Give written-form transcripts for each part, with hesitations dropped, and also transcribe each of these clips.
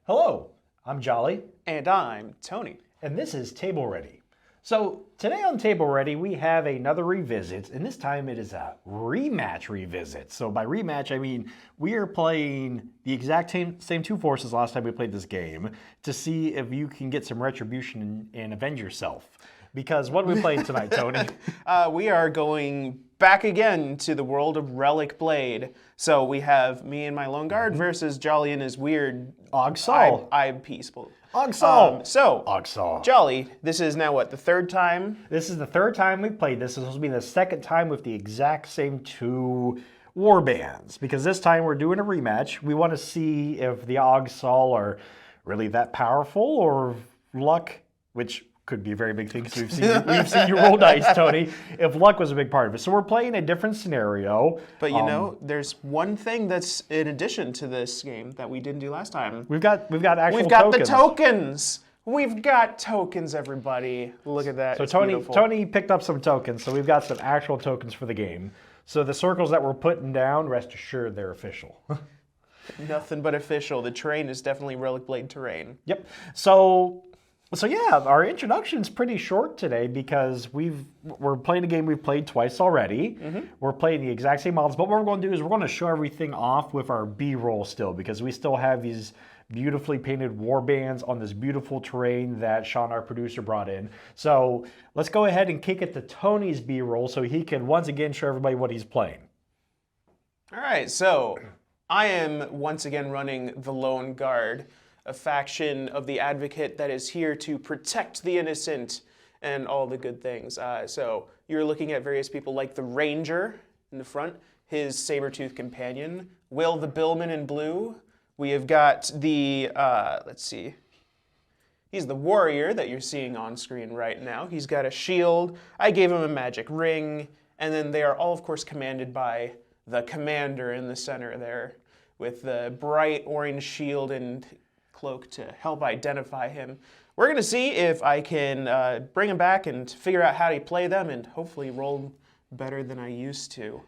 Hello, I'm Jolly, And I'm Tony. and this is Table Ready. So today on Table Ready we have another revisit, and this time it is a rematch revisit. So by rematch I mean we are playing the exact same two forces last time we played this game to see if you can get some retribution and avenge yourself. Because what are we playing tonight, Tony? We are going back again to the world of Relicblade. So we have me and my lone guard versus Jolly and his weird Aug-Suul. I'm peaceful. Aug-Suul. Aug-Suul. Jolly, this is now what, the third time? This is the third time we've played this. This will be the second time with the exact same two war bands. Because this time we're doing a rematch. We want to see if the Aug-Suul are really that powerful or luck, which could be a very big thing because we've seen you roll dice, Tony, if luck was a big part of it. So we're playing a different scenario. But you know, there's one thing that's in addition to this game that we didn't do last time. We've got actual We've got tokens. the tokens. We've got tokens, everybody. Look at that. So it's Tony beautiful. Tony picked up some tokens, so we've got some actual tokens for the game. So the circles that we're putting down, rest assured they're official. Nothing but official. The terrain is definitely Relicblade terrain. Yep. So yeah, our introduction's pretty short today because we're playing a game we've played twice already. We're playing the exact same models, but what we're going to do is we're going to show everything off with our B-roll still because we still have these beautifully painted war bands on this beautiful terrain that Sean, our producer, brought in. So let's go ahead and kick it to Tony's B-roll so he can once again show everybody what he's playing. All right, so I am once again running the Lone Guard, a faction of the Advocate that is here to protect the innocent and all the good things. So you're looking at various people like the Ranger in the front, his saber-tooth companion, Will the Billman in blue. We have got the, let's see, he's the warrior that you're seeing on screen right now. He's got a shield. I gave him a magic ring. And then they are all, of course, commanded by the commander in the center there with the bright orange shield and cloak to help identify him. We're going to see if I can bring him back and figure out how to play them and hopefully roll better than I used to.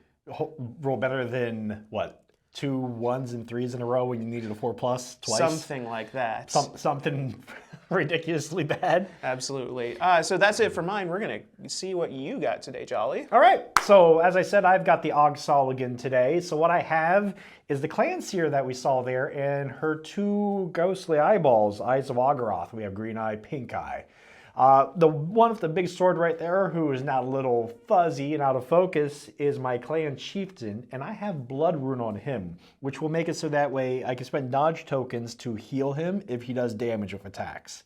Roll better than, what, 2 1s and 3s in a row when you needed a 4+ twice? Something like that. Something ridiculously bad. Absolutely. So that's it for mine. We're going to see what you got today, Jolly. All right. So as I said, I've got the Aug-Suul again today. So what I have is the clan seer that we saw there and her 2 ghostly eyeballs, Eyes of Ogoroth. We have green eye, pink eye. The one with the big sword right there, who is now a little fuzzy and out of focus, is my clan chieftain, and I have blood rune on him, which will make it so that way I can spend dodge tokens to heal him if he does damage with attacks.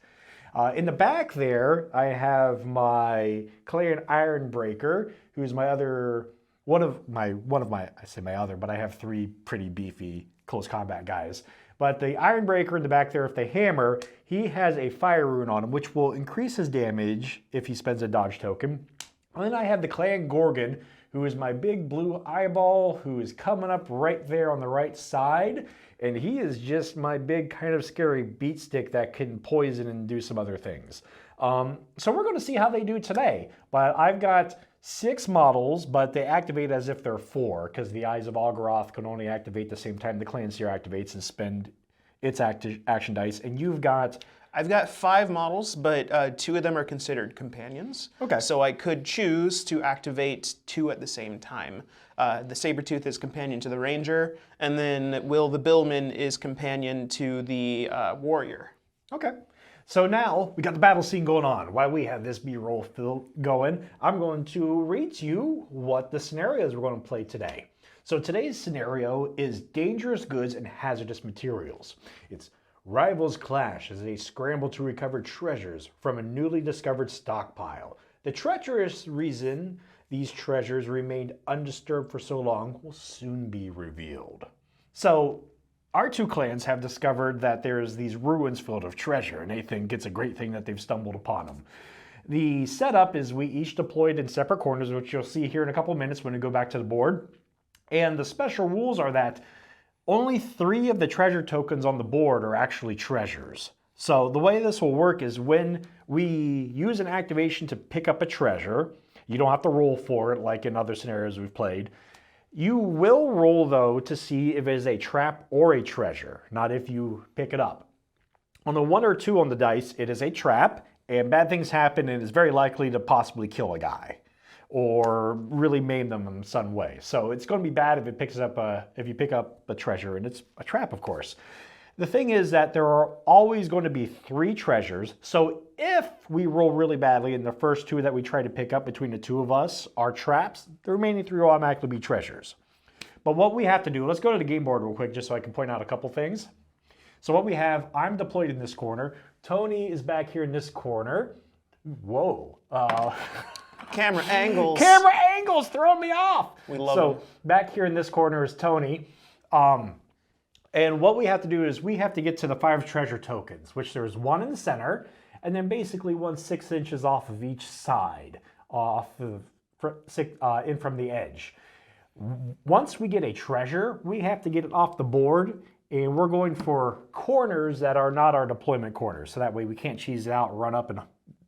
In the back there, I have my clan Ironbreaker, who's my other one of my I say my other, but I have 3 pretty beefy close combat guys. But the Ironbreaker in the back there, if they hammer, he has a fire rune on him, which will increase his damage if he spends a dodge token. And then I have the Clan Gorgon, who is my big blue eyeball, who is coming up right there on the right side. And he is just my big kind of scary beat stick that can poison and do some other things. So we're going to see how they do today. But I've got 6 models, but they activate as if they're 4, because the Eyes of Ogoroth can only activate the same time the Clan Seer activates and spend its action dice. And you've got... I've got 5 models, but 2 of them are considered companions. Okay. So I could choose to activate 2 at the same time. The Sabertooth is companion to the Ranger, and then Will the Billman is companion to the Warrior. Okay. So now we got the battle scene going on. While we have this B-roll going, I'm going to read to you what the scenarios we're going to play today. So today's scenario is dangerous goods and hazardous materials. It's rivals clash as they scramble to recover treasures from a newly discovered stockpile. The treacherous reason these treasures remained undisturbed for so long will soon be revealed. So our 2 clans have discovered that there's these ruins filled with treasure, and they think it's a great thing that they've stumbled upon them. The setup is we each deployed in separate corners, which you'll see here in a couple of minutes when we go back to the board. And the special rules are that only 3 of the treasure tokens on the board are actually treasures. So the way this will work is when we use an activation to pick up a treasure, you don't have to roll for it like in other scenarios we've played. You will roll, though, to see if it is a trap or a treasure, not if you pick it up. On the 1 or 2 on the dice, it is a trap, and bad things happen, and it's very likely to possibly kill a guy or really maim them in some way. So it's going to be bad if if you pick up a treasure, and it's a trap, of course. The thing is that there are always going to be 3 treasures. So if we roll really badly and the first 2 that we try to pick up between the 2 of us are traps, the remaining 3 will automatically be treasures. But what we have to do, let's go to the game board real quick just so I can point out a couple things. So what we have, I'm deployed in this corner. Tony is back here in this corner. Whoa. Camera angles. Camera angles throwing me off. We love so them. Back here in this corner is Tony. And what we have to do is we have to get to the 5 treasure tokens, which there's 1 in the center, and then basically 1 6 inches off of each side, in from the edge. Once we get a treasure, we have to get it off the board, and we're going for corners that are not our deployment corners. So that way we can't cheese it out, run up and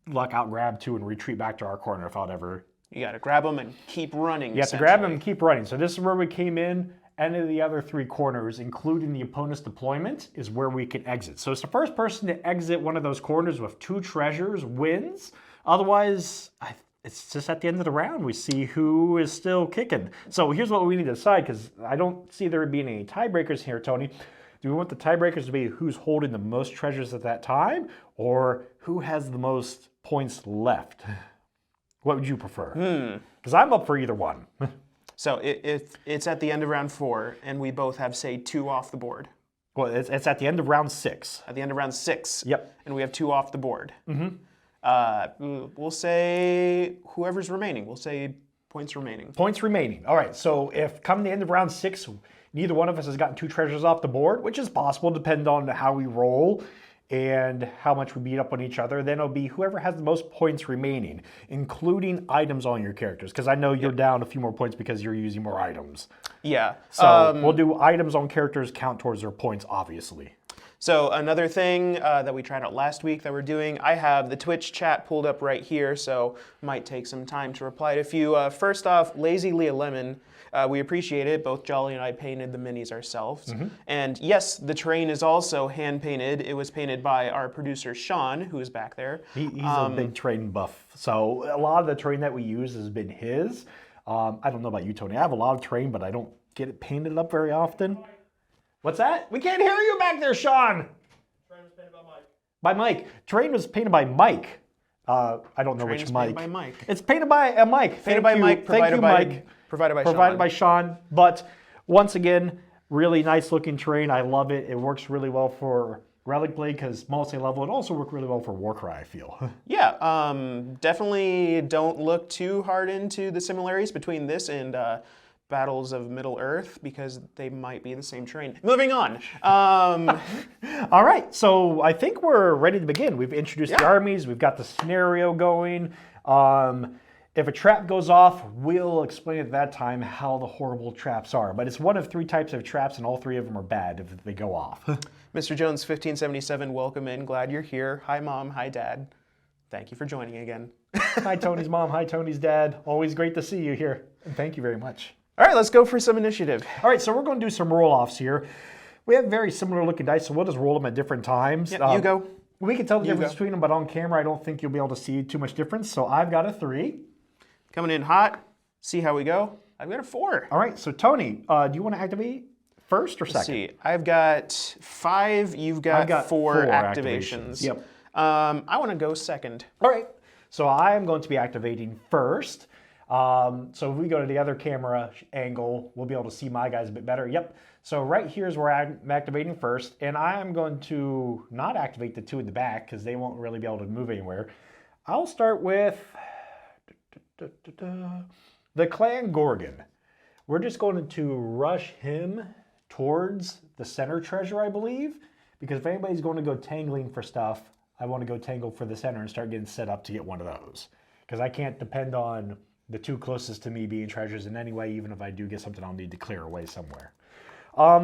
luck out, grab 2, and retreat back to our corner without ever. You got to grab them and keep running. You have to grab them and keep running. So this is where we came in. Any of the other 3 corners, including the opponent's deployment, is where we can exit. So it's the first person to exit one of those corners with 2 treasures wins. Otherwise, it's just at the end of the round we see who is still kicking. So here's what we need to decide, because I don't see there being any tiebreakers here, Tony. Do we want the tiebreakers to be who's holding the most treasures at that time, or who has the most points left? What would you prefer? Because I'm up for either one. So if it's at the end of round 4 and we both have, say, 2 off the board. Well, it's at the end of round 6. At the end of round 6. Yep. And we have 2 off the board. We'll say whoever's remaining. We'll say points remaining. Points remaining. All right, so if come the end of round 6, neither one of us has gotten 2 treasures off the board, which is possible, depending on how we roll and how much we beat up on each other, then it'll be whoever has the most points remaining, including items on your characters, because I know you're down a few more points because you're using more items. Yeah. So we'll do items on characters count towards their points, obviously. So another thing that we tried out last week that we're doing, I have the Twitch chat pulled up right here, so might take some time to reply to a few. First off, Lazy Leah Lemon, we appreciate it. Both Jolly and I painted the minis ourselves. And yes, the terrain is also hand-painted. It was painted by our producer, Sean, who is back there. He's a big terrain buff, so a lot of the terrain that we use has been his. I don't know about you, Tony. I have a lot of terrain, but I don't get it painted up very often. What's that? We can't hear you back there, Sean. Terrain was painted by Mike. By Mike. Terrain was painted by Mike. I don't know Terrain which is Mike. painted by Mike. It's painted by Mike. Painted by Mike, provided by Mike. Provided by Sean. But once again, really nice looking terrain. I love it. It works really well for Relicblade because multi-level. It also works really well for Warcry, I feel. Yeah, definitely don't look too hard into the similarities between this and Battles of Middle-earth because they might be the same terrain. Moving on. All right, so I think we're ready to begin. We've introduced the armies. We've got the scenario going. If a trap goes off, we'll explain at that time how the horrible traps are. But it's one of 3 types of traps, and all 3 of them are bad if they go off. Mr. Jones 1577, welcome in. Glad you're here. Hi, Mom. Hi, Dad. Thank you for joining again. Hi, Tony's mom. Hi, Tony's dad. Always great to see you here. And thank you very much. All right, let's go for some initiative. All right, so we're going to do some roll-offs here. We have very similar looking dice, so we'll just roll them at different times. Yep, you go. We can tell the difference between them, but on camera, I don't think you'll be able to see too much difference. So I've got a 3. Coming in hot. See how we go. I've got a 4. All right, so Tony, do you want to activate first or second? Let's see. I've got 5. You've got 4 activations. Yep. I want to go second. All right. So I'm going to be activating first. So if we go to the other camera angle, we'll be able to see my guys a bit better. Yep. So right here is where I'm activating first, and I'm going to not activate the 2 in the back because they won't really be able to move anywhere. I'll start with the Clan Gorgon. We're just going to rush him towards the center treasure, I believe, because if anybody's going to go tangling for stuff, I want to go tangle for the center and start getting set up to get one of those. Because I can't depend on the 2 closest to me being treasures in any way. Even if I do get something, I'll need to clear away somewhere.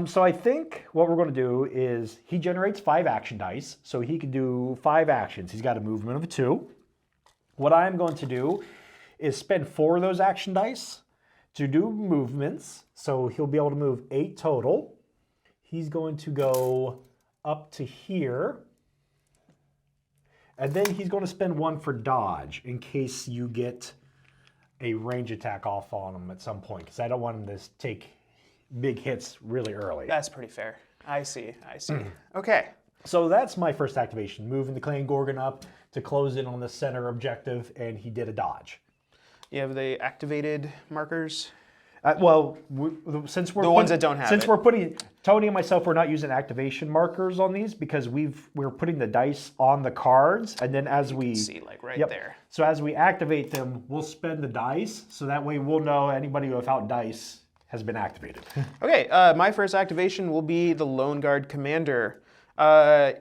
So I think what we're going to do is he generates 5 action dice, so he can do 5 actions. He's got a movement of 2. What I'm going to do is spend 4 of those action dice to do movements, so he'll be able to move 8 total. He's going to go up to here. And then he's going to spend 1 for dodge in case you get a range attack off on him at some point, because I don't want him to take big hits really early. That's pretty fair. I see. Okay. So that's my first activation, moving the Clan Gorgon up to close in on the center objective, and he did a dodge. You have the activated markers? Since we're the ones that don't have since it. we're putting Tony and myself, we're not using activation markers on these because we're putting the dice on the cards, and then as we See, like right there. So as we activate them, we'll spend the dice, so that way we'll know anybody without dice has been activated. Okay, my first activation will be the Lone Guard Commander.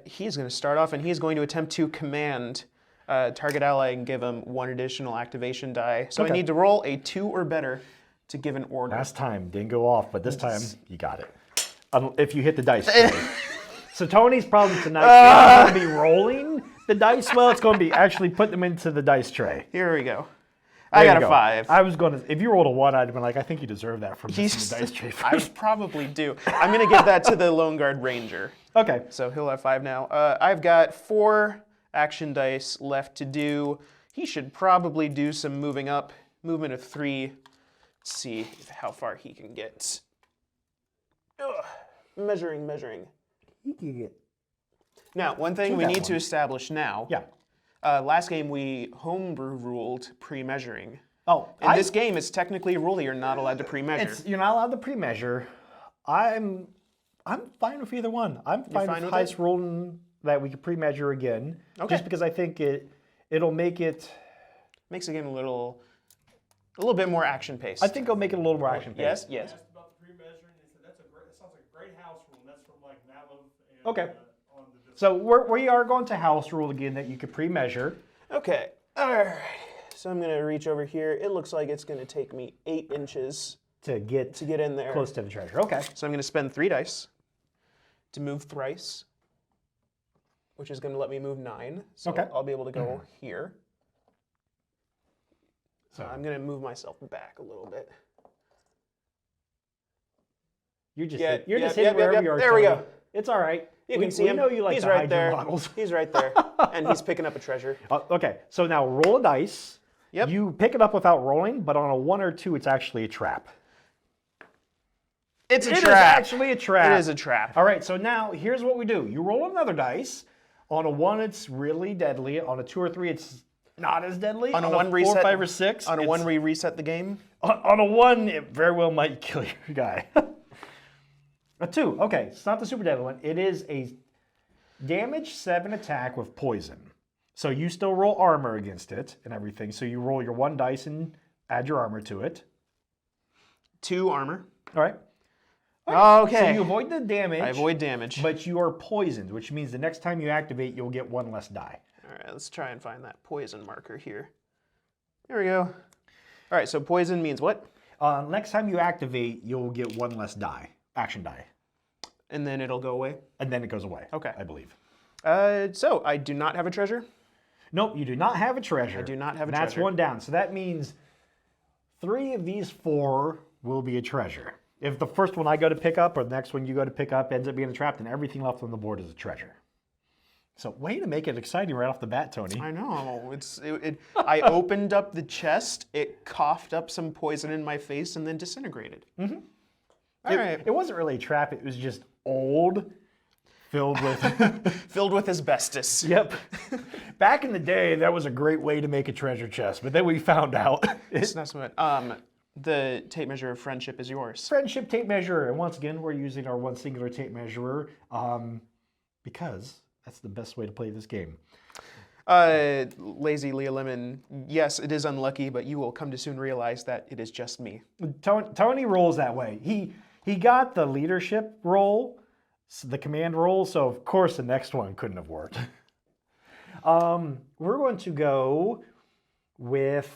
He's going to start off, and he's going to attempt to command target ally and give him 1 additional activation die. So I need to roll a 2 or better to give an order. Last time didn't go off, but this time you got it. If you hit the dice tray. So Tony's problem tonight is not going to be rolling the dice well. It's going to be actually putting them into the dice tray. Here we go. I got a 5. I was going to, if you rolled a 1, I'd have been like, I think you deserve that from the dice tray. I probably do. I'm going to give that to the Lone Guard Ranger. Okay. So he'll have 5 now. I've got 4 action dice left to do. He should probably do some moving up. Movement of 3. Let's see how far he can get. Ugh. Measuring. He can get. Now, one thing we need to establish now. Yeah. Last game we homebrew ruled pre-measuring. Oh, in this game, it's technically a rule that you're not allowed to pre-measure. You're not allowed to pre-measure. I'm fine with either one. I'm fine with highest rolling that we can pre-measure again. Okay. Just because I think it'll make it. Makes the game a little bit more action-paced. I think it'll make it a little more action-paced. Yes. Asked about the pre-measuring. He said that sounds like a great house rule. And that's from like Malum and Okay. On the So we are going to house rule again that you could pre-measure. Okay. All right. So I'm going to reach over here. It looks like it's going to take me 8 inches to get in there. Close to the treasure. Okay. So I'm going to spend 3 dice to move thrice, which is going to let me move 9. So Okay. I'll be able to go here. So I'm going to move myself back a little bit. You're just hitting wherever you are. There we go. It's all right. You can see we him. know you like he's to right hide there. your models. He's right there, and he's picking up a treasure. Okay, so now roll a dice. Yep. You pick it up without rolling, but on a 1 or 2, it's actually a trap. It's a It trap. is actually a trap. It is a trap. All right, so now here's what we do. You roll another dice. On a 1, it's really deadly. On a 2 or 3, it's not as deadly. On a 1, 4, reset. 5, or 6. On a 1, we reset the game. On a 1, it very well might kill your guy. A 2, okay, it's not the super deadly one. It is a damage 7 attack with poison. So you still roll armor against it and everything. So you roll your 1 dice and add your armor to it. 2 armor. All right. Okay. So you avoid the damage. I avoid damage. But you are poisoned, which means the next time you activate, you'll get 1 less die. All right, let's try and find that poison marker here. There we go. All right, so poison means what? Next time you activate, you'll get 1 less die, action die. And then it'll go away? And then it goes away. Okay. I believe. So I do not have a treasure? Nope, you do not have a treasure. I do not have a That's treasure. 1 down. So that means 3 of these 4 will be a treasure. If the first one I go to pick up or the next one you go to pick up ends up being a trap, then everything left on the board is a treasure. So way to make it exciting right off the bat, Tony. I know. I opened up the chest, it coughed up some poison in my face, and then disintegrated. Mm-hmm. All right. It wasn't really a trap. It was just old, filled with... Filled with asbestos. Yep. Back in the day, that was a great way to make a treasure chest, but then we found out. It's not so much. The tape measure of friendship is yours. Friendship tape measure. And once again, we're using our 1 singular tape measurer because that's the best way to play this game. Lazy Leah Lemon, yes, it is unlucky, but you will come to soon realize that it is just me. Tony rolls that way. He got the leadership role, the command role, so of course the next one couldn't have worked. We're going to go with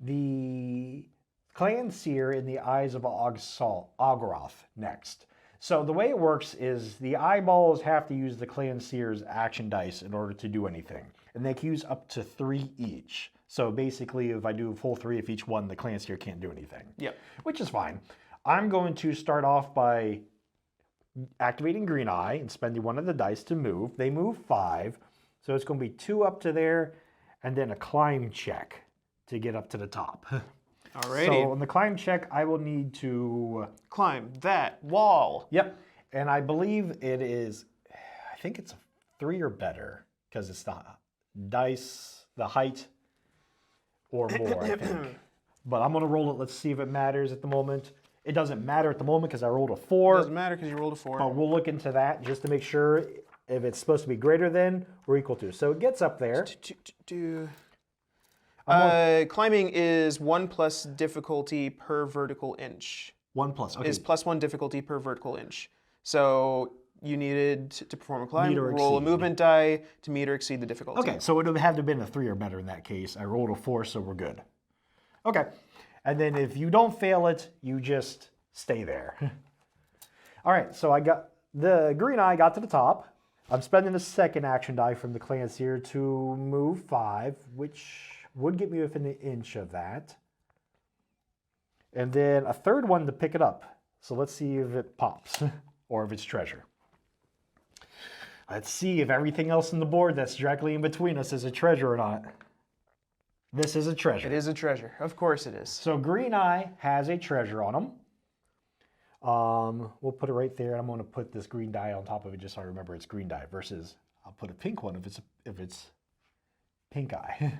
the Clan Seer in the Eyes of Aug-Suul next. So the way it works is the eyeballs have to use the Clan Seer's action dice in order to do anything. And they can use up to 3 each. So basically, if I do a full 3 of each one, the Clan Seer can't do anything. Yep. Which is fine. I'm going to start off by activating Green Eye and spending one of the dice to move. They move 5, so it's going to be 2 up to there, and then a climb check to get up to the top. Alrighty. So on the climb check, I will need to Climb that wall. Yep, and I believe it is. I think it's a 3 or better because it's the dice, the height, or more. I think. But I'm going to roll it. Let's see if it matters at the moment. It doesn't matter at the moment because I rolled a 4. Doesn't matter because you rolled a 4. But we'll look into that just to make sure if it's supposed to be greater than or equal to. So it gets up there. Climbing is 1 plus difficulty per vertical inch. 1 plus. Okay. Is +1 difficulty per vertical inch. So you needed to perform a climb, Meet or roll a exceed. movement die to meet or exceed the difficulty. Okay, so it would have to been a 3 or better in that case. I rolled a 4, so we're good. Okay, and then if you don't fail it, you just stay there. All right, so I got the Green Eye got to the top. I'm spending the second action die from the clans here to move 5, which would get me within an inch of that. And then a third one to pick it up. So let's see if it pops or if it's treasure. Let's see if everything else on the board that's directly in between us is a treasure or not. This is a treasure. It is a treasure. Of course it is. So Green Eye has a treasure on him. We'll put it right there. I'm going to put this green die on top of it just so I remember it's green die versus I'll put a pink one if it's pink eye.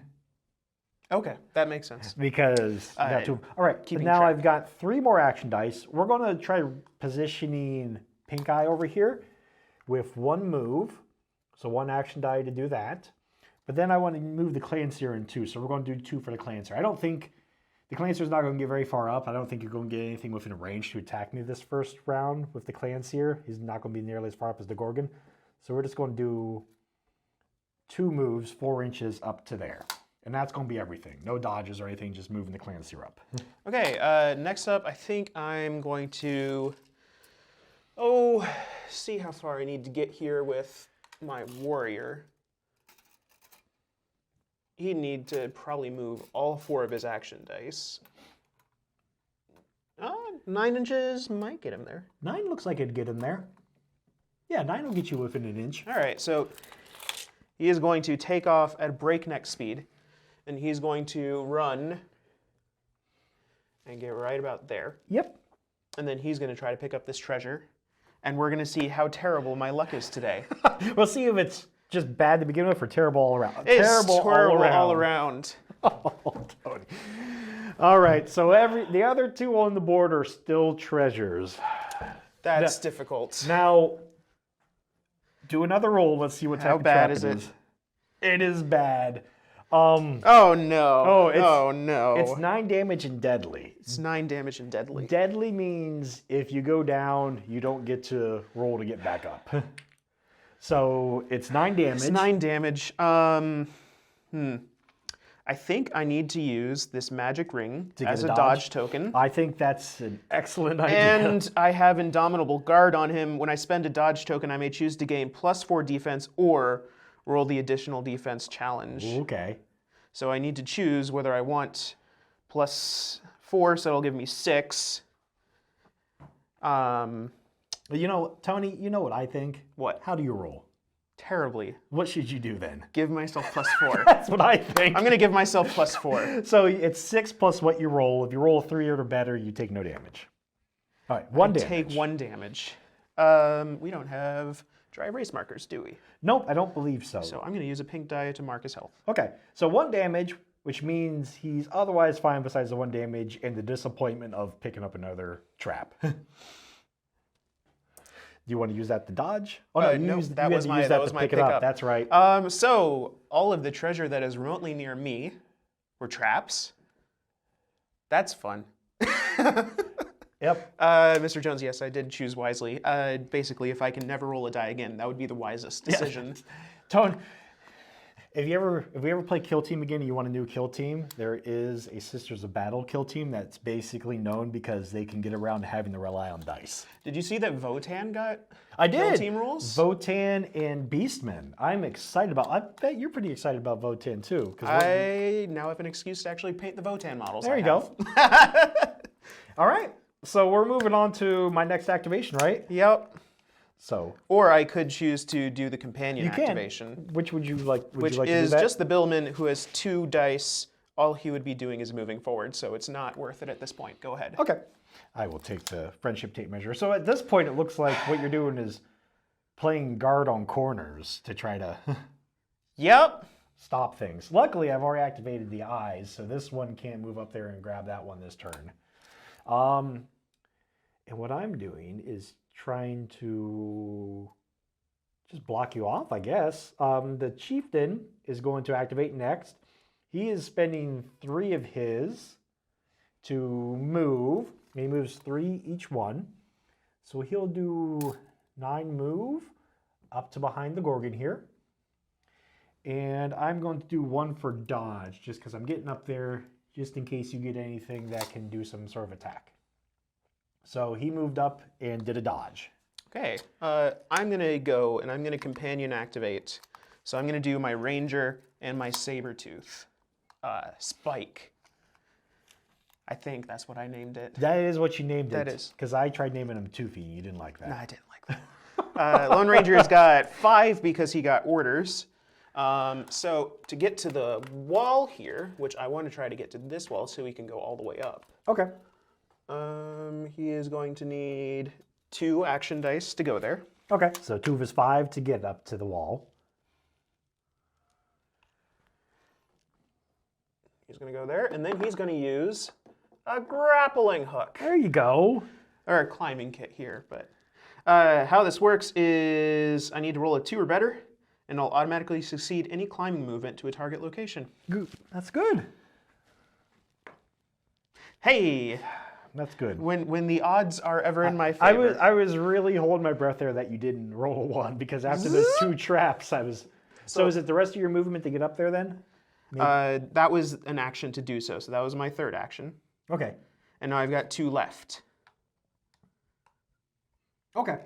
Okay, that makes sense. Because I got 2. All right, so keeping now track. I've got 3 more action dice. We're going to try positioning pink eye over here with 1 move. So 1 action die to do that. But then I want to move the Clanseer in 2. So we're going to do 2 for the Clanseer. I don't think the Clanseer's not going to get very far up. I don't think you're going to get anything within range to attack me this first round with the Clanseer. He's not going to be nearly as far up as the Gorgon. So we're just going to do 2 moves, 4 inches up to there. And that's going to be everything. No dodges or anything, just moving the Clanseer up. Okay, next up, I think I'm going to, see how far I need to get here with my warrior. He'd need to probably move all 4 of his action dice. 9 inches might get him there. 9 looks like it'd get him there. Yeah, 9 will get you within an inch. All right, so he is going to take off at breakneck speed, and he's going to run and get right about there. Yep. And then he's going to try to pick up this treasure, and we're going to see how terrible my luck is today. We'll see if it's just bad to begin with or terrible all around. It's terrible all around. Oh, Tony. All right, so the other 2 on the board are still treasures. That's difficult. Now, do another roll. Let's see what type How of bad trap is it it? is. It is bad. Oh no. Oh, no. It's 9 damage and deadly. It's 9 damage and deadly. Deadly means if you go down, you don't get to roll to get back up. So it's 9 damage. It's 9 damage. I think I need to use this magic ring To get as a a dodge token. I think that's an excellent idea. And I have Indomitable Guard on him. When I spend a dodge token, I may choose to gain +4 defense or roll the additional defense challenge. Okay. So I need to choose whether I want +4, so it'll give me 6. But you know, Tony, you know what I think? What? How do you roll? Terribly. What should you do then? Give myself +4. That's what I think. I'm going to give myself +4. So it's 6 plus what you roll. If you roll a 3 or better, you take no damage. All right, 1 damage. Take 1 damage. We don't have dry erase markers, do we? Nope, I don't believe so. So I'm going to use a pink die to mark his health. Okay, so 1 damage, which means he's otherwise fine besides the 1 damage and the disappointment of picking up another trap. Do you want to use that to dodge? Oh no, No, you that had was to my use that to pick it up. That's right. So all of the treasure that is remotely near me were traps. That's fun. Yep. Mr. Jones, yes, I did choose wisely. Basically, if I can never roll a die again, that would be the wisest decision. Tone, if we ever play Kill Team again and you want a new Kill Team, there is a Sisters of Battle Kill Team that's basically known because they can get around having to rely on dice. Did you see that Votan got I Kill did. Team rules? Votan and Beastman. I'm excited about. I bet you're pretty excited about Votan too. I now have an excuse to actually paint the Votan models. There I you have. go. All right. So we're moving on to my next activation, right? Yep. So Or I could choose to do the companion you can. activation, Which would you like? Would which you like to is do that? just the billman who has 2 dice. All he would be doing is moving forward, so it's not worth it at this point. Go ahead. Okay. I will take the friendship tape measure. So at this point, it looks like what you're doing is playing guard on corners to try to Yep. stop things. Luckily, I've already activated the eyes, so this one can't move up there and grab that one this turn. And what I'm doing is trying to just block you off, I guess. The chieftain is going to activate next. He is spending 3 of his to move. He moves 3 each one. So he'll do 9 move up to behind the Gorgon here. And I'm going to do 1 for dodge, just because I'm getting up there, just in case you get anything that can do some sort of attack. So he moved up and did a dodge. Okay. I'm going to go and I'm going to companion activate. So I'm going to do my ranger and my saber-tooth. Spike. I think that's what I named it. That is what you named it. That is. Because I tried naming him Toofy. You didn't like that. No, I didn't like that. Lone Ranger's got 5 because he got orders. So to get to the wall here, which I want to try to get to this wall so we can go all the way up. Okay. He is going to need 2 action dice to go there. Okay. So 2 of his 5 to get up to the wall. He's going to go there, and then he's going to use a grappling hook. There you go. Or a climbing kit here, but how this works is I need to roll a 2 or better, and I'll automatically succeed any climbing movement to a target location. Good. That's good. Hey, That's good. when the odds are ever in my favor. I was really holding my breath there that you didn't roll a 1 because after those 2 traps, I was. So is it the rest of your movement to get up there then? That was an action to do so, so that was my 3rd action. Okay. And now I've got 2 left. Okay.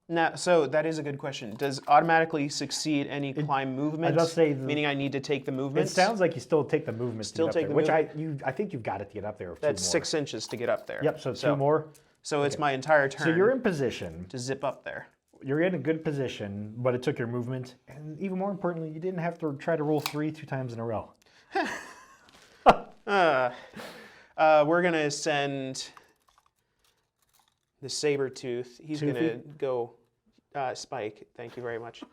Now, so that is a good question. Does automatically succeed any climb movement? just say meaning I need to take the movement. It sounds like you still take the movement. Still to get take up the there, which I think you've got it to get up there. That's 2 more. 6 inches to get up there. Yep. So 2 more. So it's my entire turn. So you're in position. to zip up there. You're in a good position, but it took your movement, and even more importantly, you didn't have to try to roll 3 2 times in a row. We're gonna send the saber-tooth. He's gonna go Spike. Thank you very much.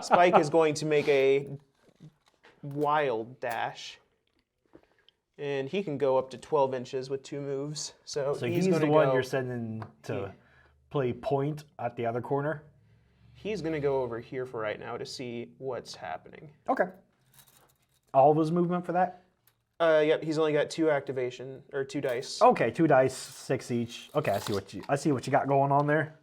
Spike is going to make a wild dash. And he can go up to 12 inches with 2 moves. So he's going the to one go, you're sending to play point at the other corner? He's going to go over here for right now to see what's happening. Okay. All of his movement for that? Yep, he's only got 2 activation, or 2 dice. Okay, 2 dice, 6 each. Okay, I see what you got going on there.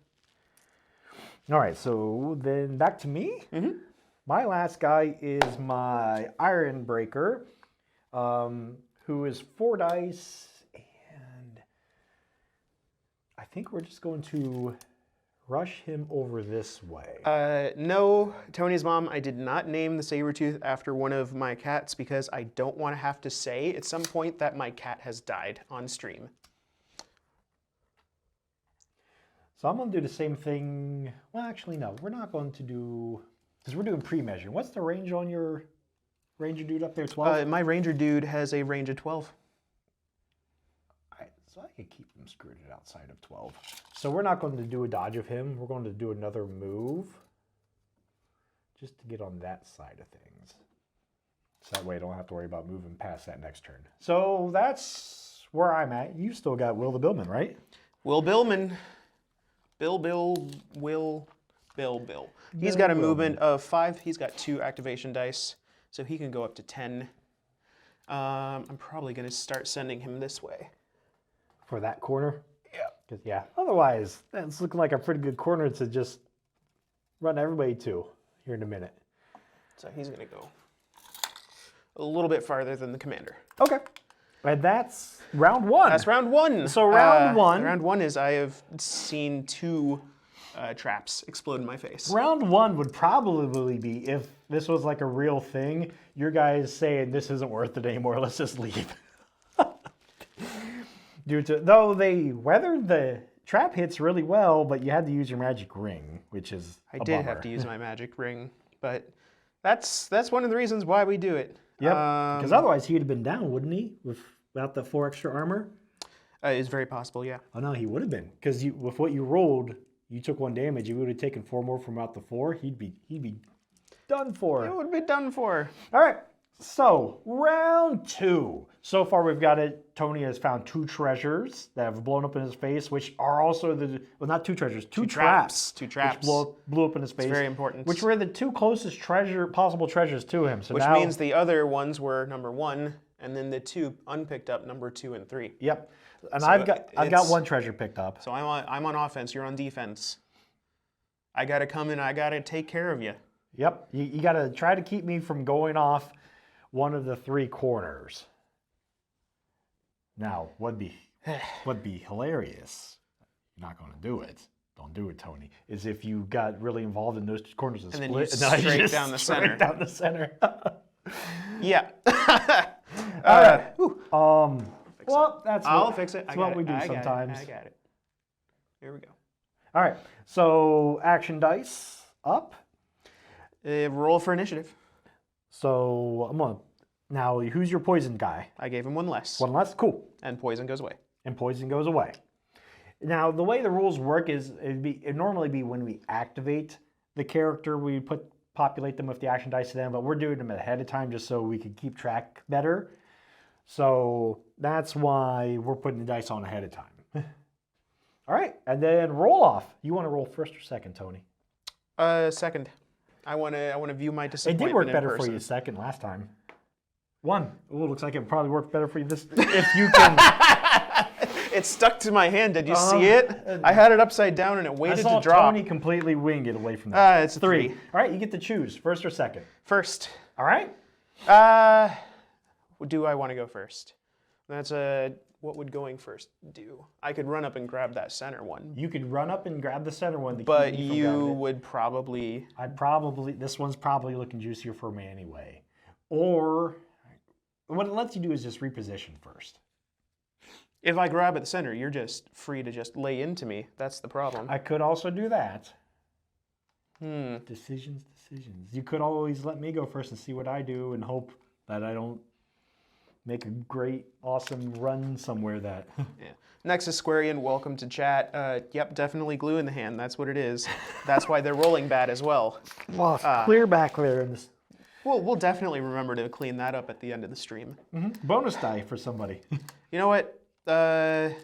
All right, so then back to me. Mm-hmm. My last guy is my Iron Breaker, who is 4 dice, and I think we're just going to rush him over this way. No, Tony's mom, I did not name the saber-tooth after one of my cats because I don't want to have to say at some point that my cat has died on stream. So I'm going to do the same thing. Well, actually, no. We're not going to do... Because we're doing pre-measure. What's the range on your ranger dude up there? 12? My ranger dude has a range of 12. All right, so I could keep him screwed outside of 12. So we're not going to do a dodge of him. We're going to do another move. Just to get on that side of things. So that way I don't have to worry about moving past that next turn. So that's where I'm at. You still got Will the Billman, right? Will Billman. Bill. He's got a movement of 5. He's got 2 activation dice, so he can go up to 10. I'm probably going to start sending him this way. For that corner? Yeah. Yeah. Otherwise, that's looking like a pretty good corner to just run everybody to here in a minute. So he's going to go a little bit farther than the commander. Okay. And that's round 1. That's round 1. So round 1. Round 1 is I have seen 2 traps explode in my face. Round 1 would probably be, if this was like a real thing, your guys saying this isn't worth it anymore, let's just leave. Though they weathered the trap hits really well, but you had to use your magic ring, which is I a did bummer. have to use my magic ring, but that's one of the reasons why we do it. Yep, because otherwise he'd have been down, wouldn't he, without the 4 extra armor? It's very possible, yeah. Oh no, he would have been, because with what you rolled, you took 1 damage. You would have taken 4 more from out the 4. He'd be done for. It would be done for. All right, so round 2. So far we've got it. Tony has found 2 treasures that have blown up in his face, which are also not 2 treasures, 2 traps. 2 traps. Which blew up in his face. It's very important. Which were the 2 closest possible treasures to him. So Which now, means the other ones were number 1, and then the 2 unpicked up, number 2 and 3. Yep. And So I've got 1 treasure picked up. So I'm on offense. You're on defense. I gotta come in. I gotta take care of you. Yep. You got to try to keep me from going off one of the 3 corners. Now, what'd be hilarious, you're not going to do it, don't do it, Tony, is if you got really involved in those 2 corners and then split, you straight just down the straight center. down the center. Yeah. All right. Well, I'll fix it. That's what we do sometimes. I got it. Here we go. All right. So, action dice up. Roll for initiative. So, now, who's your poison guy? I gave him 1 less. 1 less? Cool. And poison goes away. And poison goes away. Now, the way the rules work is it'd normally be when we activate the character, we populate them with the action dice to them, but we're doing them ahead of time just so we can keep track better. So that's why we're putting the dice on ahead of time. All right, and then roll off. You want to roll first or second, Tony? Second. I want to view my It disappointment did work in better person. for you second last time. 1. Ooh, looks like it probably worked better for you this if you can. It stuck to my hand. Did you see it? I had it upside down and it I waited saw to drop. Tony completely wing it away from that. It's a 3. 3. All right, you get to choose first or second. First. All right. Do I want to go first? That's what would going first do? I could run up and grab that center one. You could run up and grab the center one. But you would probably... This one's probably looking juicier for me anyway. Or, what it lets you do is just reposition first. If I grab at the center, you're just free to just lay into me. That's the problem. I could also do that. Decisions. You could always let me go first and see what I do and hope that I don't make a great, awesome run somewhere that... Yeah. Next is Squarian. Welcome to chat. Yep, definitely glue in the hand. That's what it is. That's why they're rolling bad as well. Well, clear back there in this. We'll definitely remember to clean that up at the end of the stream. Bonus die for somebody. You know what? I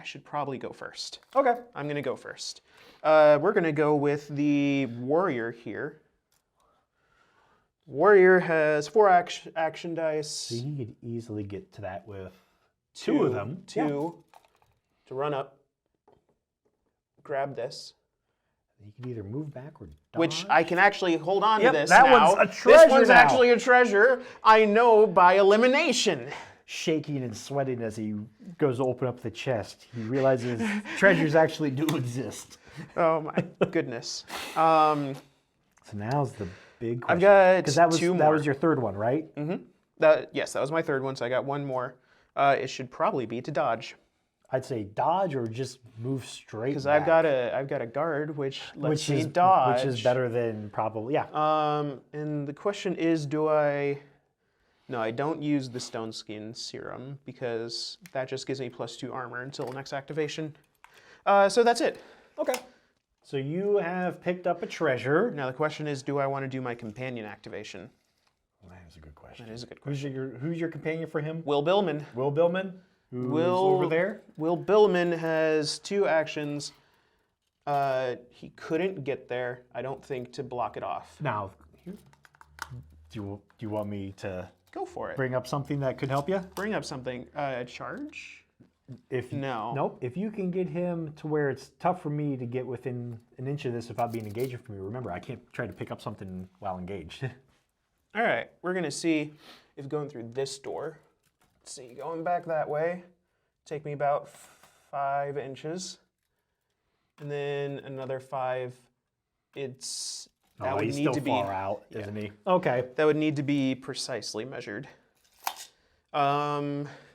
should probably go first. Okay. I'm going to go first. We're going to go with the warrior here. Warrior has 4 action dice. So you could easily get to that with 2 of them. 2 to run up, grab this. You could either move back or dodge. Which I can actually hold on Yep, to this that now. one's a treasure This one's now. actually a treasure. I know by elimination. Shaking and sweating as he goes to open up the chest. He realizes treasures actually do exist. Oh my goodness. So now's the big question. I've got Because that was 2 more. that was your 3rd one, right? Yes, that was my 3rd one, so I got 1 more. It should probably be to dodge. I'd say dodge or just move straight. Because back, I've got a guard, which lets me dodge. Which is better than probably, yeah. And the question is, do I... No, I don't use the Stone Skin Serum because that just gives me +2 armor until next activation. So that's it. Okay. So you have picked up a treasure. Now the question is, do I want to do my companion activation? Well, that is a good question. That is a good question. Who's your companion for him? Will Billman. Will Billman? Who's over there? Will Billman has 2 actions. He couldn't get there, I don't think, to block it off. Now, do you want me to Go for it. bring up something that could help you? Bring up something. Charge? No. Nope. If you can get him to where it's tough for me to get within an inch of this without being engaged from me, remember, I can't try to pick up something while engaged. All right, we're going to see if going through this door. Let's see, going back that way, take me about 5 inches. And then another 5. That would he's need still to be far out, isn't he? Okay. That would need to be precisely measured.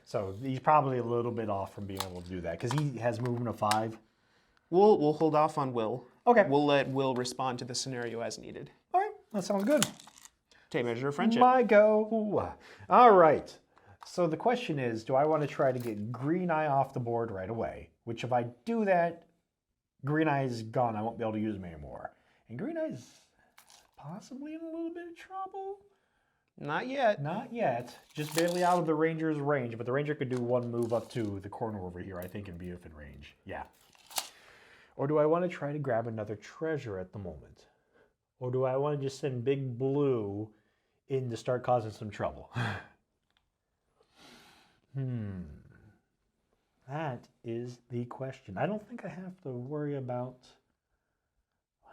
So he's probably a little bit off from being able to do that because he has movement of 5. We'll hold off on Will. Okay. We'll let Will respond to the scenario as needed. All right, that sounds good. Take measure of friendship. My go. All right. So the question is, do I want to try to get Green Eye off the board right away? Which if I do that, Green Eye is gone. I won't be able to use him anymore. And Green Eye is possibly in a little bit of trouble. Not yet. Not yet. Just barely out of the Ranger's range, but the Ranger could do one move up to the corner over here, I think, and be within range. Yeah. Or do I want to try to grab another treasure at the moment? Or do I want to just send Big Blue in to start causing some trouble? That is the question. I don't think I have to worry about,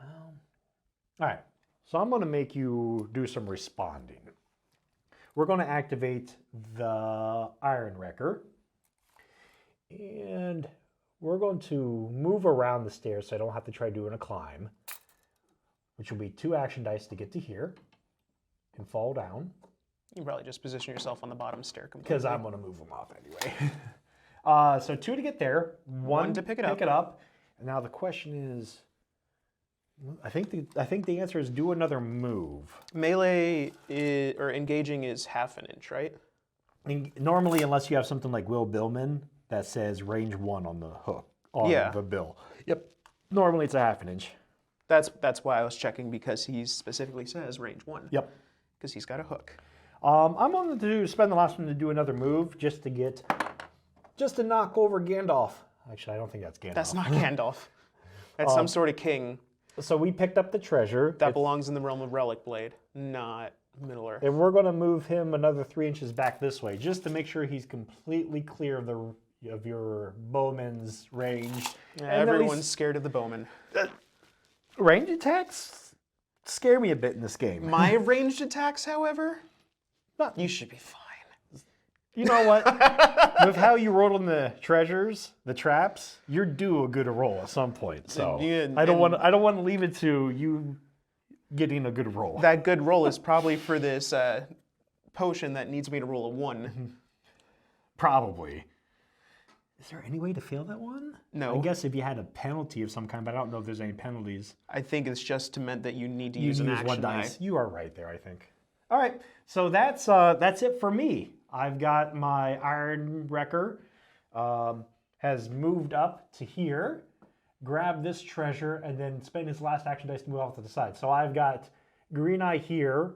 well, all right. So I'm going to make you do some responding. We're going to activate the Iron Wrecker. And we're going to move around the stairs so I don't have to try doing a climb, which will be 2 action dice to get to here and fall down. You can probably just position yourself on the bottom stair completely. Because I'm going to move them off anyway. So 2 to get there, 1 to pick it up. And now the question is, I think the answer is do another move. Melee or engaging is half an inch, right? Normally, unless you have something like Will Billman that says range 1 on the hook, on the bill. Yep. Normally it's a half an inch. That's why I was checking, because he specifically says range 1. Yep. Because he's got a hook. I'm going to spend the last one to do another move just to knock over Gandalf. Actually, I don't think that's Gandalf. That's not Gandalf. That's some sort of king. So we picked up the treasure. That belongs in the realm of Relicblade, not Middle Earth. And we're going to move him another 3 inches back this way, just to make sure he's completely clear of your bowman's range. Yeah, everyone's scared of the bowman. Range attacks scare me a bit in this game. My ranged attacks, however, you should be fine. You know what? With how you rolled on the treasures, the traps, you're due a good roll at some point. So I don't want to leave it to you getting a good roll. That good roll is probably for this potion that needs me to roll a 1. Probably. Is there any way to fail that one? No. I guess if you had a penalty of some kind, but I don't know if there's any penalties. I think it's just meant that you need to use an action one die. dice. You are right there, I think. All right, so that's it for me. I've got my Iron Wrecker has moved up to here, grabbed this treasure, and then spend his last action dice to move off to the side. So I've got Green Eye here,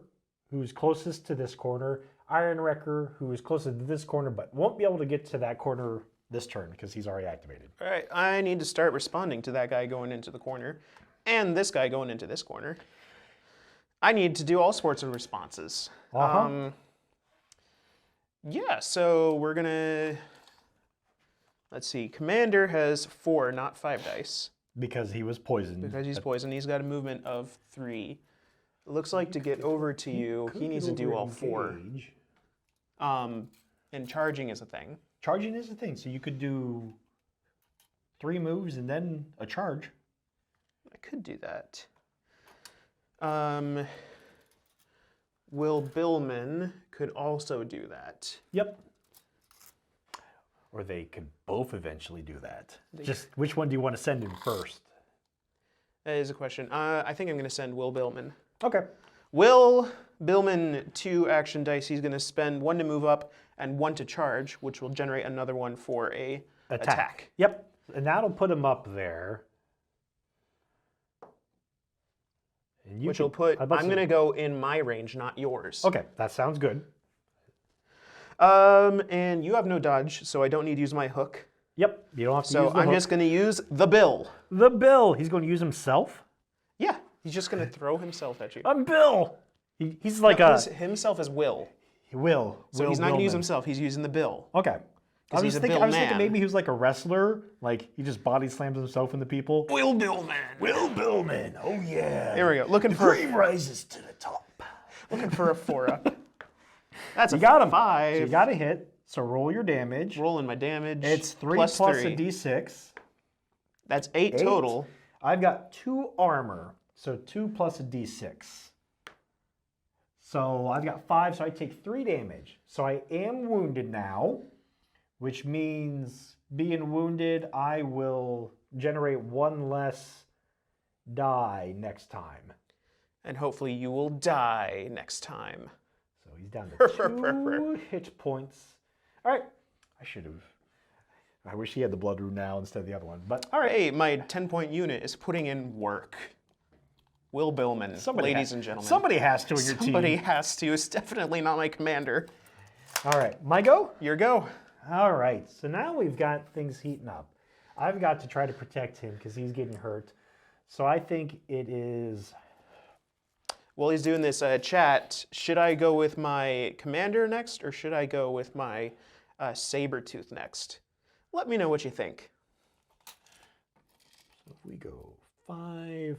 who's closest to this corner, Iron Wrecker, who is closest to this corner, but won't be able to get to that corner this turn because he's already activated. All right, I need to start responding to that guy going into the corner and this guy going into this corner. I need to do all sorts of responses. Yeah, so we're gonna, let's see, Commander has 4, not 5 dice. Because he was poisoned. Because he's poisoned, he's got a movement of 3. It looks like to get over to you, he needs to do all 4. And charging is a thing. Charging is a thing, so you could do 3 moves and then a charge. I could do that. Will Billman could also do that. Yep. Or they could both eventually do that. Just which one do you want to send in first? That is a question. I think I'm going to send Will Billman. Okay. Will Billman 2 action dice. He's going to spend 1 to move up and 1 to charge, which will generate another one for a attack. Yep. And that'll put him up there. And Which will put, I'm going to go in my range, not yours. Okay, that sounds good. And you have no dodge, so I don't need to use my hook. Yep, you don't have to use So the I'm hook. just going to use the bill. The Bill. He's going to use himself? Yeah, he's just going to throw himself at you. I'm Bill. He's like himself as Will. Will. So he's not going to use himself, he's using the bill. Okay. I was he's a thinking Bill man. maybe he was like a wrestler, like he just body slams himself into people. Will Billman. Will Billman. Oh yeah. Here we go. Looking for Cream rises to the top. looking for a 4-up. That's You a got him. 5. So you got to hit. So roll your damage. Rolling my damage. It's 3 plus plus 3. a d6. That's 8 total. I've got 2 armor, so 2 plus a d6. So I've got 5, so I take 3 damage. So I am wounded now. which means being wounded, I will generate one less die next time. And hopefully you will die next time. So he's down to 2 hit points. All right, I wish he had the blood rune now instead of the other one. But all right, Hey, my 10-point unit is putting in work. Will Billman, ladies and gentlemen. Somebody has to in your Somebody team. has to. It's definitely not my commander. All right, my go? Your go. All right, so now we've got things heating up. I've got to try to protect him because he's getting hurt. So I think it is... While he's doing this, chat, should I go with my commander next or should I go with my Sabertooth next? Let me know what you think. So if we go 5...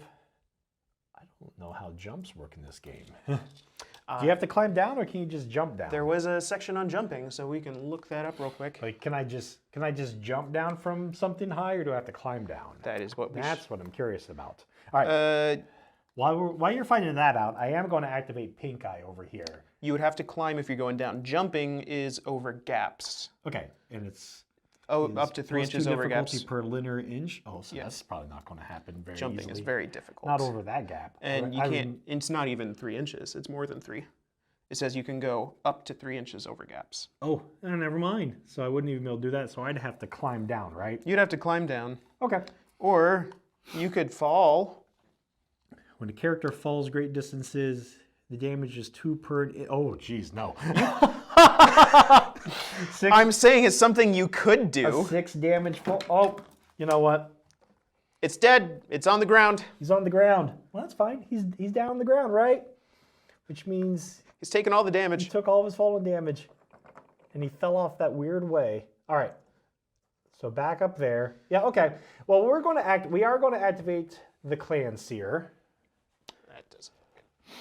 I don't know how jumps work in this game. Do you have to climb down or can you just jump down? There was a section on jumping, so we can look that up real quick. Like, can I just jump down from something high or do I have to climb down? That is what we That's what I'm curious about. All right. While you're finding that out, I am going to activate Pink Eye over here. You would have to climb if you're going down. Jumping is over gaps. Okay, and it's up to 3 inches over gaps. per linear inch. Oh, so that's probably not going to happen very Jumping easily. is very difficult. Not over that gap. And you can't, it's not even 3 inches. It's more than 3. It says you can go up to 3 inches over gaps. Oh, never mind. So I wouldn't even be able to do that. So I'd have to climb down, right? You'd have to climb down. Okay. Or you could fall. When the character falls great distances, the damage is 2 per... Oh, geez, no. I'm saying it's something you could do. A 6 damage fall. Oh, you know what? It's dead. It's on the ground. He's on the ground. Well, that's fine. He's down on the ground, right? Which means He's taking all the he damage. took all of his fallen damage. And he fell off that weird way. All right. So back up there. Yeah, okay. Well, we are going to activate the Clan Seer. That doesn't.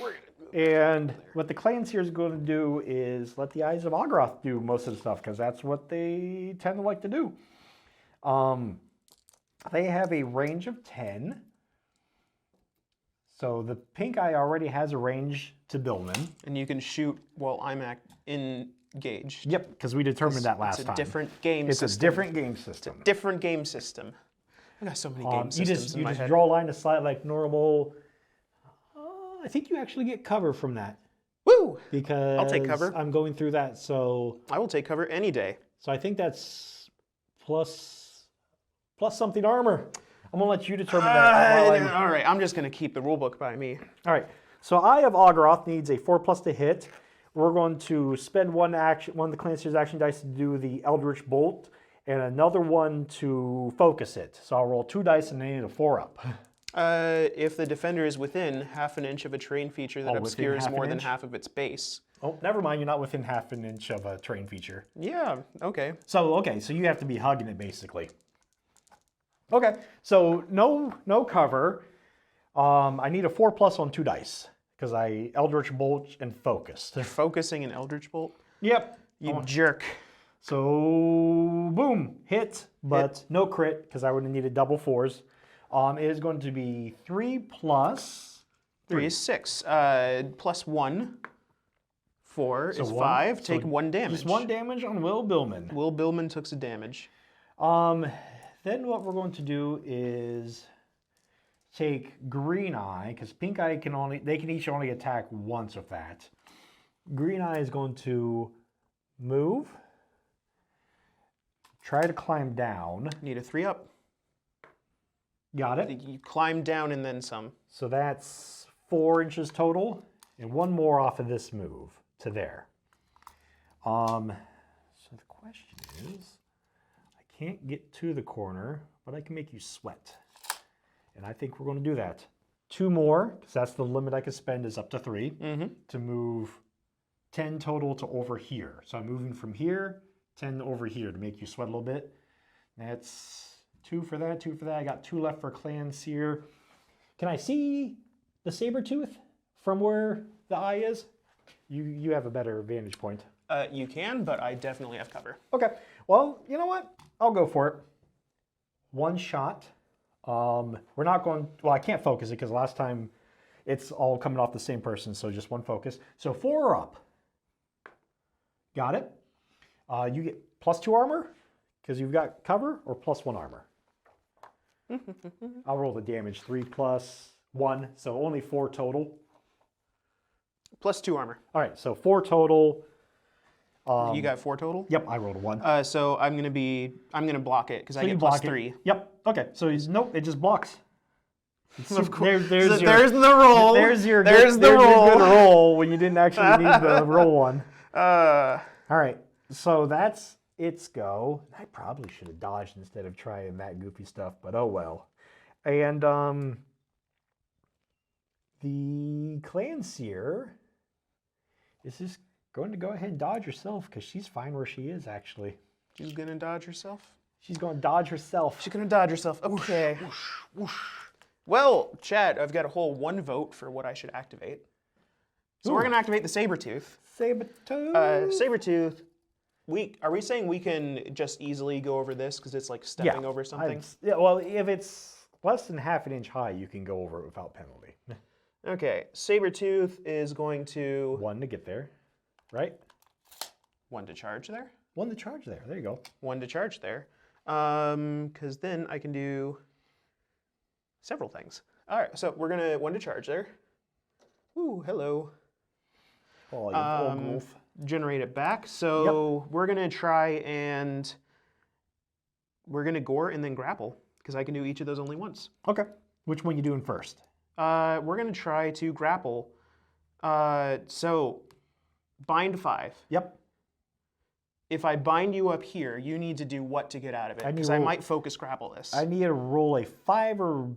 We're gonna move. And what the Clan Seer is going to do is let the Eyes of Aug-Suul do most of the stuff because that's what they tend to like to do. They have a range of 10. So the Pink Eye already has a range to Billman. And you can shoot while I'm engaged. Yep, because we determined that last It's a time. different game It's system. a different game system. Different game system. I got so many game systems in my head. draw a line of sight like normal. I think you actually get cover from that. Woo! Because I'll take cover. I'm going through that, so I will take cover any day. I think that's plus something armor. I'm gonna let you determine that. while All right, I'm just going to keep the rulebook by me. All right. So Eye of Aug-Suul needs a 4+ to hit. We're going to spend one of the Clan Seer's action dice to do the Eldritch Bolt, and another one to focus it. So I'll roll 2 dice and I need a 4-up. If the defender is within half an inch of a terrain feature that within obscures half an more than inch? half of its base. Oh, never mind. You're not within half an inch of a terrain feature. Yeah, okay. So you have to be hugging it basically. Okay. So no cover. I need a 4+ on 2 dice because I Eldritch Bolt and focused. You're focusing an Eldritch Bolt? Yep. You jerk. So boom, hit, but no crit because I would have needed double 4s. It is going to be 3 plus 3 is 6. Plus 1. 4 is 1, 5. Take 1 damage. Just 1 damage on Will Billman. Will Billman took some damage. Then what we're going to do is take Green Eye, because Pink Eye they can each only attack once with that. Green Eye is going to move, try to climb down. Need a 3-up. Got it. You climb down and then some. So that's 4 inches total, and 1 more off of this move to there. So the question is, I can't get to the corner, but I can make you sweat. And I think we're going to do that. 2 more, because that's the limit I can spend is up to 3, to move 10 total to over here. So I'm moving from here, 10 over here to make you sweat a little bit. That's 2 for that, 2 for that. I got 2 left for Clan Seer. Can I see the Sabertooth from where the eye is? You have a better vantage point. You can, but I definitely have cover. Okay. Well, you know what? I'll go for it. 1 shot. We're not going... Well, I can't focus it because last time it's all coming off the same person, so just 1 focus. So 4 up. Got it. You get +2 armor, because you've got cover, or +1 armor? I'll roll the damage. 3 + 1, so only 4 total. +2 armor. All right, so 4 total. You got 4 total? Yep, I rolled a 1. So I'm gonna block it because I So you get block +3. it. Yep. Okay. So he's nope. It just blocks. Of course. There's There's the roll. There's your There's good, the there's your roll. good roll when you didn't actually need the roll one. Uh, All right. So that's its go. I probably should have dodged instead of trying that goofy stuff, but oh well. And the Clan Seer is just going to go ahead and dodge herself because she's fine where she is actually. she's gonna dodge herself. She's going to dodge herself. She's gonna dodge herself. Okay. Well, Chad, I've got a whole 1 vote for what I should activate. So we're gonna activate the Sabertooth. Sabertooth. Sabertooth. Are we saying we can just easily go over this because it's like stepping over something? Yeah, well, if it's less than ½ an inch high, you can go over it without penalty. Okay, Sabertooth is going to 1 to get there, right? 1 to charge there. 1 to charge there. There you go. 1 to charge there. Because then I can do several things. All right, so we're gonna 1 to charge there. Ooh, hello. Oh, you old wolf. Generate it back. So we're gonna try and we're gonna gore and then grapple because I can do each of those only once. Okay. Which one you doing first? We're gonna try to grapple. So bind 5. Yep. If I bind you up here, you need to do what to get out of it? Because I might focus grapple this. I need to roll a 5 or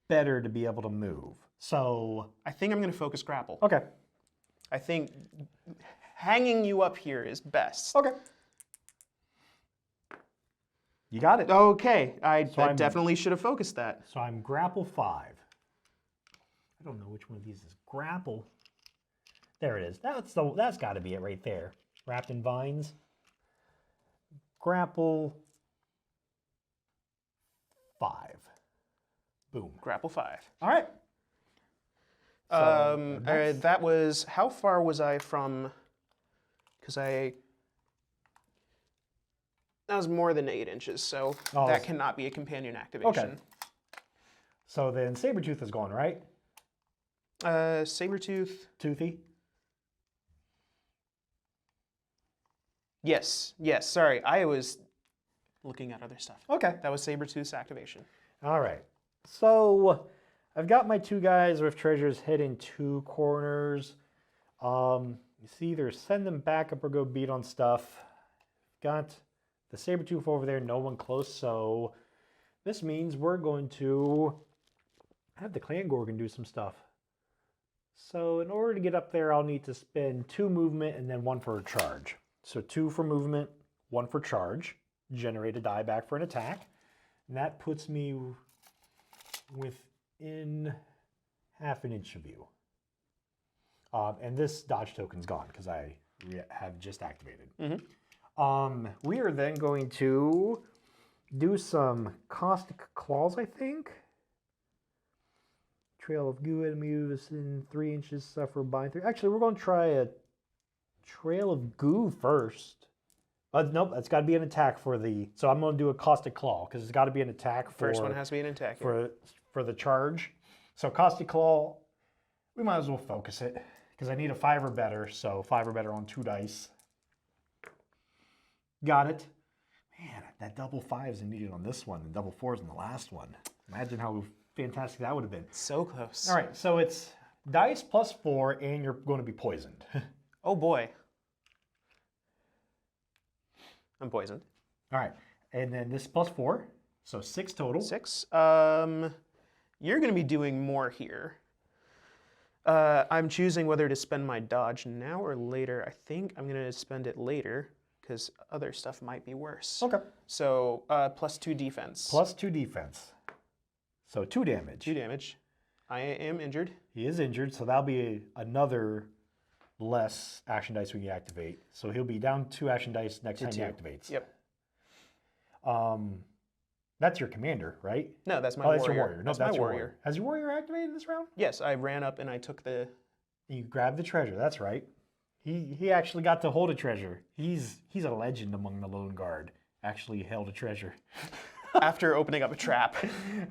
better to be able to move. So I think I'm gonna focus grapple. okay. I think hanging you up here is best. Okay. You got it. Okay, I I'm- definitely should have focused that. So I'm grapple 5. I don't know which one of these is grapple. There it is. That's got to be it right there. Wrapped in vines. Grapple 5. Boom. Grapple 5. All right. So That was, how far was I from, because that was more than 8 inches, so that cannot be a companion activation. Okay. So then Sabertooth is gone, right? Sabertooth. Toothy. Yes, sorry, I was looking at other stuff. Okay. That was Sabertooth's activation. All right. So I've got my 2 guys with treasures hid in 2 corners. You see either send them back up or go beat on stuff. Got the Sabertooth over there, no one close, so this means we're going to have the Clan Gorgon do some stuff. So in order to get up there, I'll need to spend 2 movement and then 1 for a charge. So 2 for movement, 1 for charge. Generate a die back for an attack. And that puts me within ½ an inch of you. And this dodge token's gone because I have just activated. We are then going to do some caustic claws, I think. Trail of goo enemy within 3 inches suffer bind 3. Actually, we're going to try a trail of goo first. Nope, that's got to be an attack for the. So I'm going to do a caustic claw because it's got to be an attack for. First one has to be an attack. For the charge. So caustic claw, we might as well focus it because I need a 5 or better. So 5 or better on 2 dice. Got it. Man, that double 5s are needed on this one and double 4s on the last one. Imagine how fantastic that would have been. So close. All right, so it's dice +4 and you're going to be poisoned. Oh boy. I'm poisoned. All right, and then this +4, so 6 total. 6. You're going to be doing more here. I'm choosing whether to spend my dodge now or later. I think I'm going to spend it later because other stuff might be worse. Okay. So +2 defense. +2 defense. So 2 damage. 2 damage. I am injured. He is injured, so that'll be another less action dice when you activate. So he'll be down 2 action dice next time he activates. Yep. That's your commander, right? No, that's my Oh, warrior. that's your warrior. No, that's that's my your warrior. Has your warrior activated this round? Yes, I ran up and I took the... You grabbed the treasure, that's right. He actually got to hold a treasure. He's a legend among the Lone Guard. Actually held a treasure. After opening up a trap.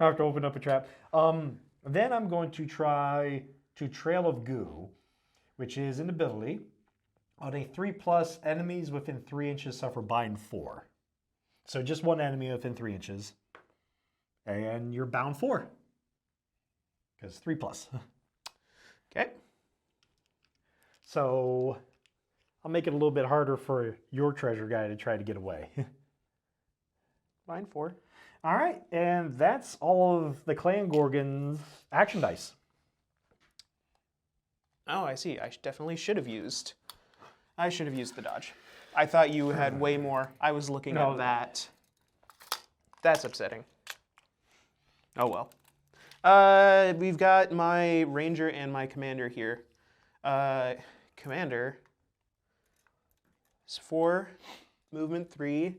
After opening up a trap. Then I'm going to try to Trail of Goo, which is an ability. On a 3+, enemies within 3 inches suffer bind 4. So just one enemy within 3 inches. And you're bound 4. Because 3+. Okay. So I'll make it a little bit harder for your treasure guy to try to get away. Bind 4. All right, and that's all of the Clan Gorgon's action dice. Oh, I see. Definitely should have used. I should have used the dodge. I thought you had way more. I was looking at that. That's upsetting. Oh well. We've got my ranger and my commander here. Commander is 4, movement 3.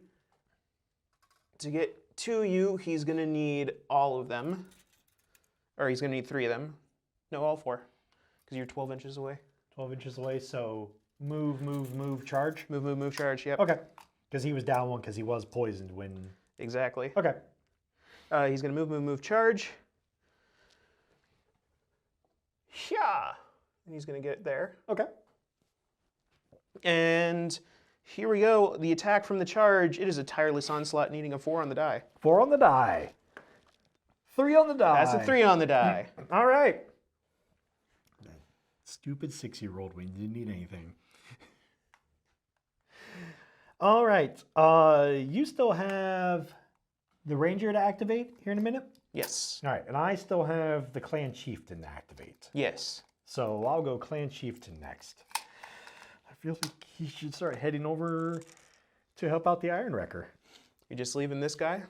To get to you, he's going to need all of them. Or he's going to need 3 of them. No, all 4. Because you're 12 inches away. 12 inches away, so move, charge. Move, charge, yep. Okay. Because he was down 1 because he was poisoned when... Exactly. Okay. He's going to move, charge. Yeah. And he's going to get there. Okay. And here we go. The attack from the charge. It is a tireless onslaught needing a 4 on the die. 4 on the die. 3 on the die. That's a 3 on the die. All right. That stupid 6-year-old when you didn't need anything. All right. You still have the ranger to activate here in a minute? Yes. All right. And I still have the clan chieftain to activate. Yes. So I'll go clan chieftain next. I feel like he should start heading over to help out the Iron Wrecker. You're just leaving this guy?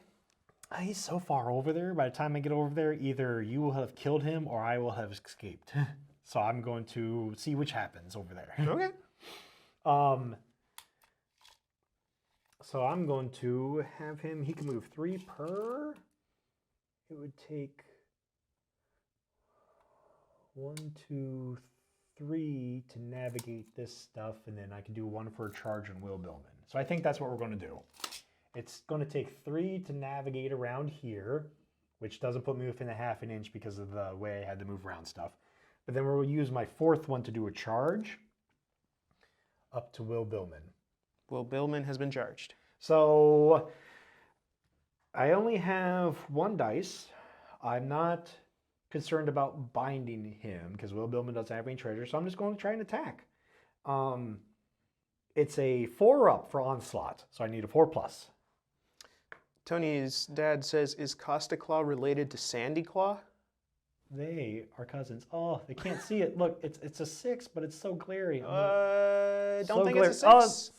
He's so far over there. By the time I get over there, either you will have killed him or I will have escaped. So I'm going to see which happens over there. Okay. So I'm going to have him, he can move 3 per. It would take 1, 2, 3 to navigate this stuff, and then I can do 1 for a charge on Will Billman. So I think that's what we're going to do. It's going to take 3 to navigate around here, which doesn't put me within a half an inch because of the way I had to move around stuff. But then we'll use my 4th one to do a charge up to Will Billman. Will Billman has been charged. So I only have 1 dice. I'm not concerned about binding him because Will Billman doesn't have any treasure, so I'm just going to try and attack. It's a 4-up for onslaught, so I need a 4+. Tony's dad says, is Costa Claw related to Sandy Claw? They are cousins. Oh, they can't see it. Look, it's a 6, but it's so glary. Don't think it's a 6.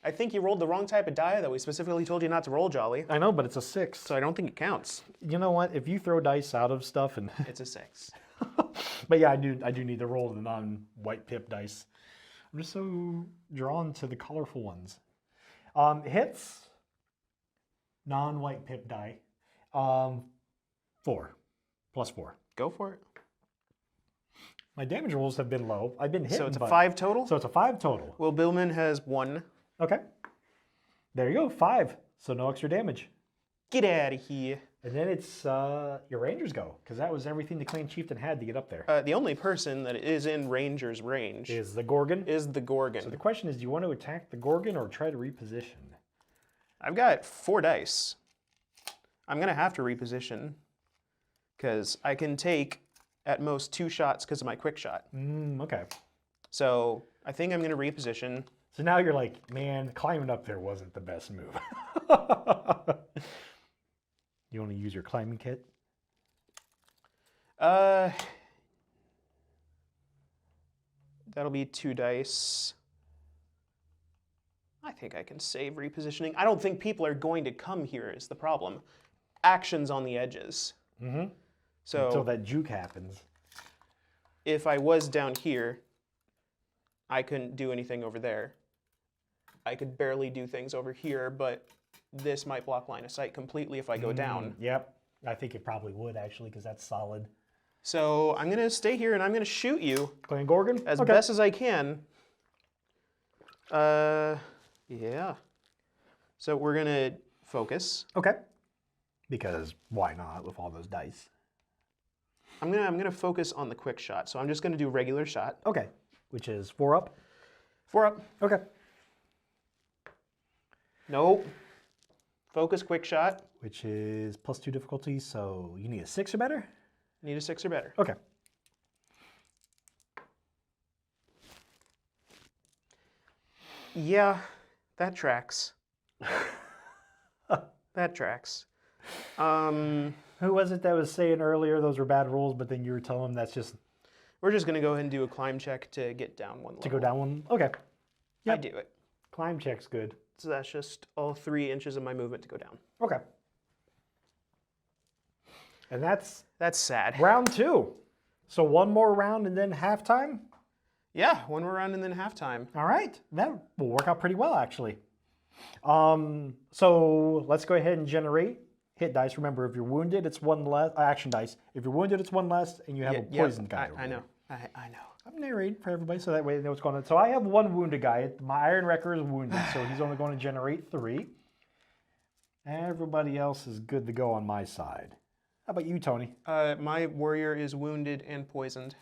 I think you rolled the wrong type of die that we specifically told you not to roll, Jolly. I know, but it's a 6. So I don't think it counts. You know what? If you throw dice out of stuff and... It's a 6. But yeah, I do need to roll the non-white pip dice. I'm just so drawn to the colorful ones. Hits, non-white pip die, 4, +4. Go for it. My damage rolls have been low. I've been hitting. So it's a 5 total? So it's a 5 total. Will Billman has 1. Okay. There you go, 5. So no extra damage. Get out of here. And then it's your Rangers go, because that was everything the Clan Chieftain had to get up there. The only person that is in Ranger's range Is the Gorgon. is the Gorgon. So the question is, do you want to attack the Gorgon or try to reposition? I've got 4 dice. I'm going to have to reposition because I can take at most 2 shots because of my quick shot. Okay. So I think I'm going to reposition. So now you're like, man, climbing up there wasn't the best move. You want to use your climbing kit? That'll be 2 dice. I think I can save repositioning. I don't think people are going to come here is the problem. Actions on the edges. Mm-hmm. So Until that juke happens. if I was down here, I couldn't do anything over there. I could barely do things over here, but this might block line of sight completely if I go down. Yep. I think it probably would, actually, because that's solid. So I'm going to stay here and I'm going to shoot you Clan Gorgon? as Okay. best as I can. Yeah. So we're gonna focus. Okay. Because why not with all those dice? I'm gonna focus on the quick shot. So I'm just gonna do regular shot. Okay. Which is 4 up? 4 up. Okay. Nope. Focus quick shot. Which is +2 difficulty, so you need a 6 or better? Need a 6 or better. Okay. Yeah, that tracks. That tracks. Who was it that was saying earlier those were bad rolls, but then you were telling them that's just We're just gonna go ahead and do a climb check to get down one level. to go down one? Okay. I Yep. do it. Climb check's good. So that's just all 3 inches of my movement to go down. Okay. And that's That's sad. round 2. So one more round and then halftime? Yeah, one more round and then halftime. All right. That will work out pretty well, actually. So let's go ahead and generate hit dice. Remember, if you're wounded, it's 1 less. Action dice. If you're wounded, it's 1 less, and you have a poisoned guy. I know. I know. I'm narrating for everybody so that way they know what's going on. So I have 1 wounded guy. My Iron Wrecker is wounded, so he's only going to generate 3. Everybody else is good to go on my side. How about you, Tony? My warrior is wounded and poisoned.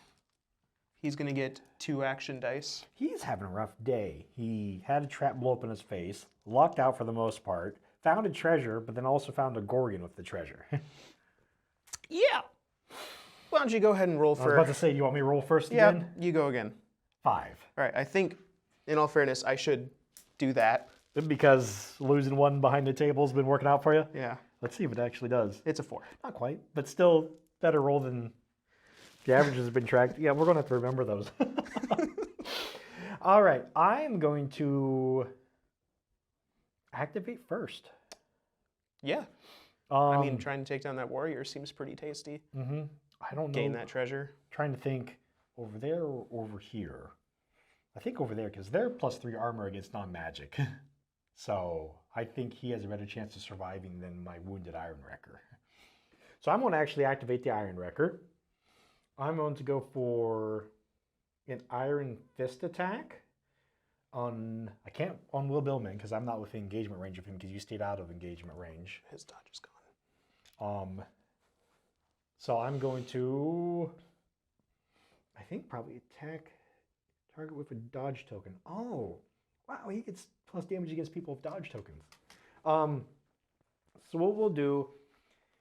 He's gonna get 2 action dice. He's having a rough day. He had a trap blow up in his face, lucked out for the most part, found a treasure, but then also found a Gorgon with the treasure. Yeah. Why don't you go ahead and roll I was for... about to say, you want me to roll first Yeah, again? you go again. 5. All right, I think, in all fairness, I should do that. Because losing 1 behind the table has been working out for you? Yeah, Let's see if it actually does. it's a 4. Not quite, but still better roll than the averages have been tracked. Yeah, we're going to have to remember those. All right, I'm going to activate first. Yeah. I mean, trying to take down that warrior seems pretty tasty. I don't know. Gain that treasure. Trying to think over there or over here. I think over there because they're +3 armor against non-magic. So I think he has a better chance of surviving than my wounded Iron Wrecker. So I'm going to actually activate the Iron Wrecker. I'm going to go for an Iron Fist attack on Will Billman because I'm not within engagement range of him because you stayed out of engagement range. His dodge is gone. So I'm going to, I think probably attack target with a dodge token. Oh, wow, he gets plus damage against people with dodge tokens. So what we'll do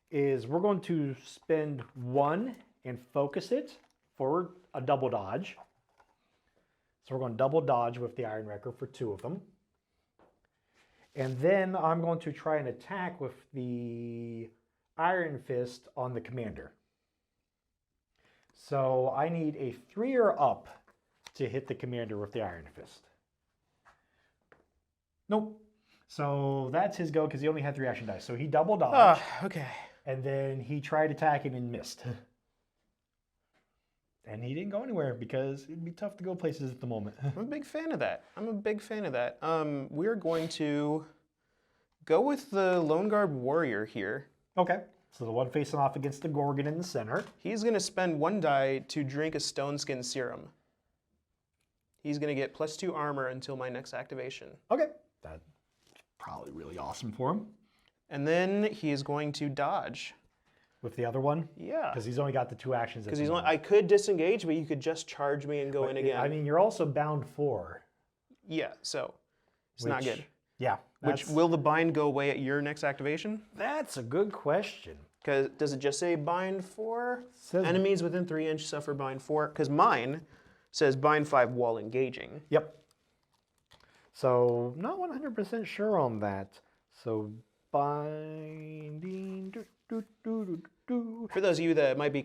is we're going to spend 1 and focus it for a double dodge. So we're going to double dodge with the Iron Wrecker for 2 of them. And then I'm going to try and attack with the Iron Fist on the commander. So I need a 3 or up to hit the commander with the Iron Fist. Nope. So that's his go because he only had 3 action dice. So he double dodged. Okay. And then he tried attacking and missed. And he didn't go anywhere because it'd be tough to go places at the moment. I'm a big fan of that. We're going to go with the Lone Guard warrior here. Okay. So the one facing off against the Gorgon in the center. He's going to spend 1 die to drink a stone skin serum. He's going to get +2 armor until my next activation. Okay. That's probably really awesome for him. And then he is going to dodge. With the other one? Yeah. Because he's only got the 2 actions. Because I could disengage, but you could just charge me and go in again. I mean, you're also bound 4. Yeah, so it's not good. Yeah. Which, will the bind go away at your next activation? That's a good question. Because does it just say bind 4? Says, Enemies within 3 inch suffer bind 4. Because mine says bind 5 while engaging. Yep. So not 100% sure on that. So binding. For those of you that might be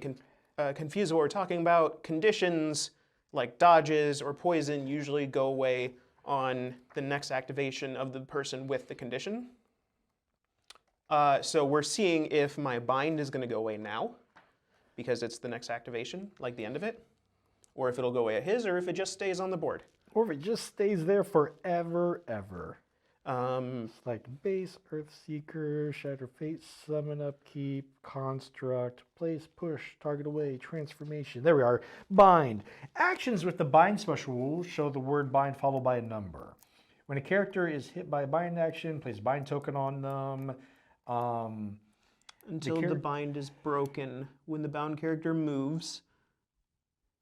confused what we're talking about, conditions like dodges or poison usually go away on the next activation of the person with the condition. So we're seeing if my bind is going to go away now because it's the next activation, like the end of it, or if it'll go away at his, or if it just stays on the board. Or if it just stays there forever, ever. Like base, Earthseeker, Shatter Fate, Summon Upkeep, Construct, Place, Push, Target Away, Transformation. There we are. Bind. Actions with the Bind special rule show the word bind followed by a number. When a character is hit by a bind action, place a bind token on them. Until the bind is broken. When the bound character moves.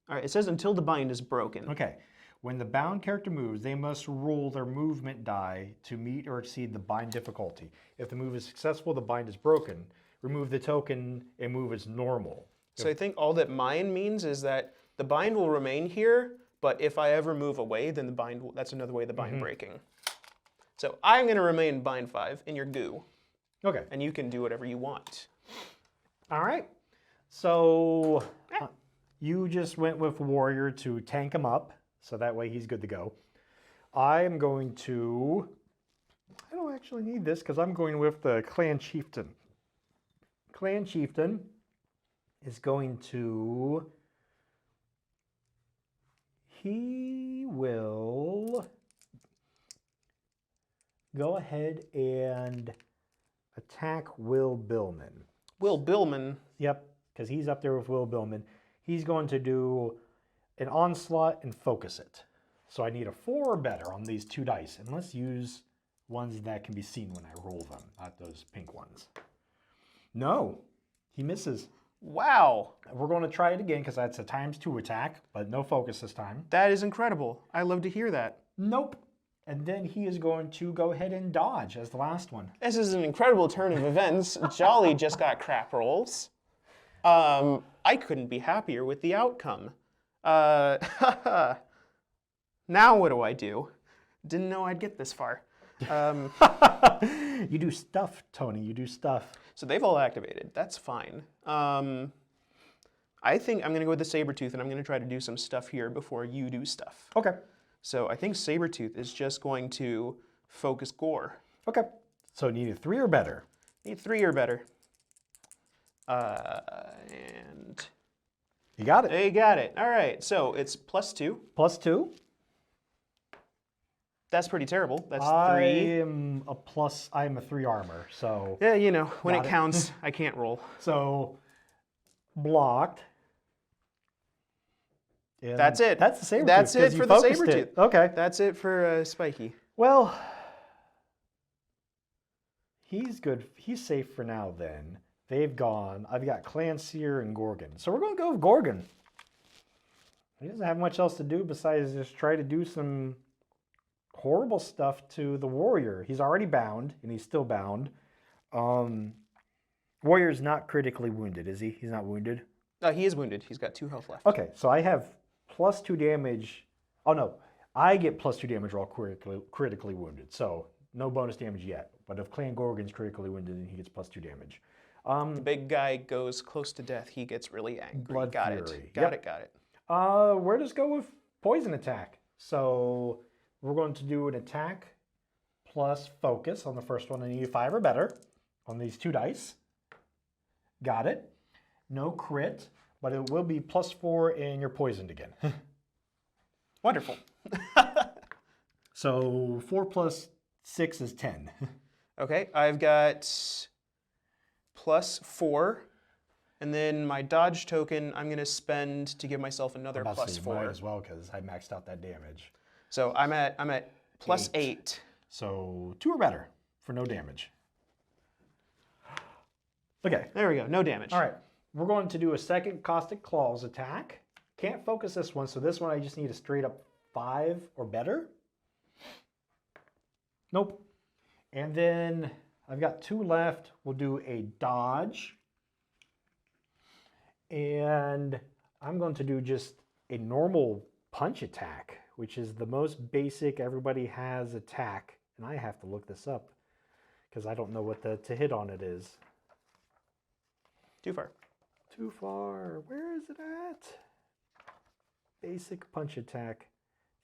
All right, it says until the bind is broken. Okay. When the bound character moves, they must roll their movement die to meet or exceed the bind difficulty. If the move is successful, the bind is broken. Remove the token and move as normal. So I think all that mine means is that the bind will remain here, but if I ever move away, then the bind will, that's another way of the bind breaking. So I'm going to remain bind 5 in your goo. Okay. And you can do whatever you want. All right. So you just went with Warrior to tank him up, so that way he's good to go. I am going to, I don't actually need this because I'm going with the Clan Chieftain. Clan Chieftain is going to, he will go ahead and attack Will Billman. Will Billman? Yep, because he's up there with Will Billman. He's going to do an onslaught and focus it. So I need a 4 or better on these 2 dice. And let's use ones that can be seen when I roll them, not those pink ones. No, he misses. Wow. We're going to try it again because that's a ×2 attack, but no focus this time. That is incredible. I love to hear that. Nope. And then he is going to go ahead and dodge as the last one. This is an incredible turn of events. Jolly just got crap rolls. I couldn't be happier with the outcome. Now what do I do? Didn't know I'd get this far. You do stuff, Tony. You do stuff. So they've all activated. That's fine. I think I'm going to go with the Sabretooth, and I'm going to try to do some stuff here before you do stuff. Okay. So I think Sabretooth is just going to focus Gore. Okay. So need a 3 or better. Need 3 or better. And You got it. you got it. All right. So it's +2. +2. That's pretty terrible. That's 3. I am a 3 armor, so. Yeah, you know, when Got it it. counts, I can't roll. So blocked. And That's it. That's the Sabretooth. That's it 'cause you for the focused it. Sabretooth. Okay. That's it for Spiky. Well, he's good. He's safe for now then. They've gone. I've got Clanseer and Gorgon. So we're going to go with Gorgon. He doesn't have much else to do besides just try to do some horrible stuff to the Warrior. He's already bound, and he's still bound. Warrior's not critically wounded, is he? He's not wounded? He is wounded. He's got 2 health left. Okay, so I have +2 damage. Oh, no. I get +2 damage while critically wounded. So no bonus damage yet. But if Clan Gorgon's critically wounded, then he gets +2 damage. The big guy goes close to death. He gets really angry. Blood got Fury. it. Got it. We're just go with poison attack. So we're going to do an attack plus focus on the first one. I need a 5 or better on these 2 dice. Got it. No crit, but it will be +4 and you're poisoned again. Wonderful. So 4 + 6 is 10. Okay, I've got +4, and then my dodge token I'm going to spend to give myself another Might +4. as well because I maxed out that damage. So I'm at +8. So 2 or better for no damage. Okay. There we go. No damage. All right. We're going to do a second Caustic Claws attack. Can't focus this one, so this one I just need a straight up 5 or better. Nope. And then I've got 2 left. We'll do a dodge. And I'm going to do just a normal punch attack, which is the most basic everybody has attack. And I have to look this up because I don't know what the to hit on it is. Too far. Too far. Where is it at? Basic punch attack.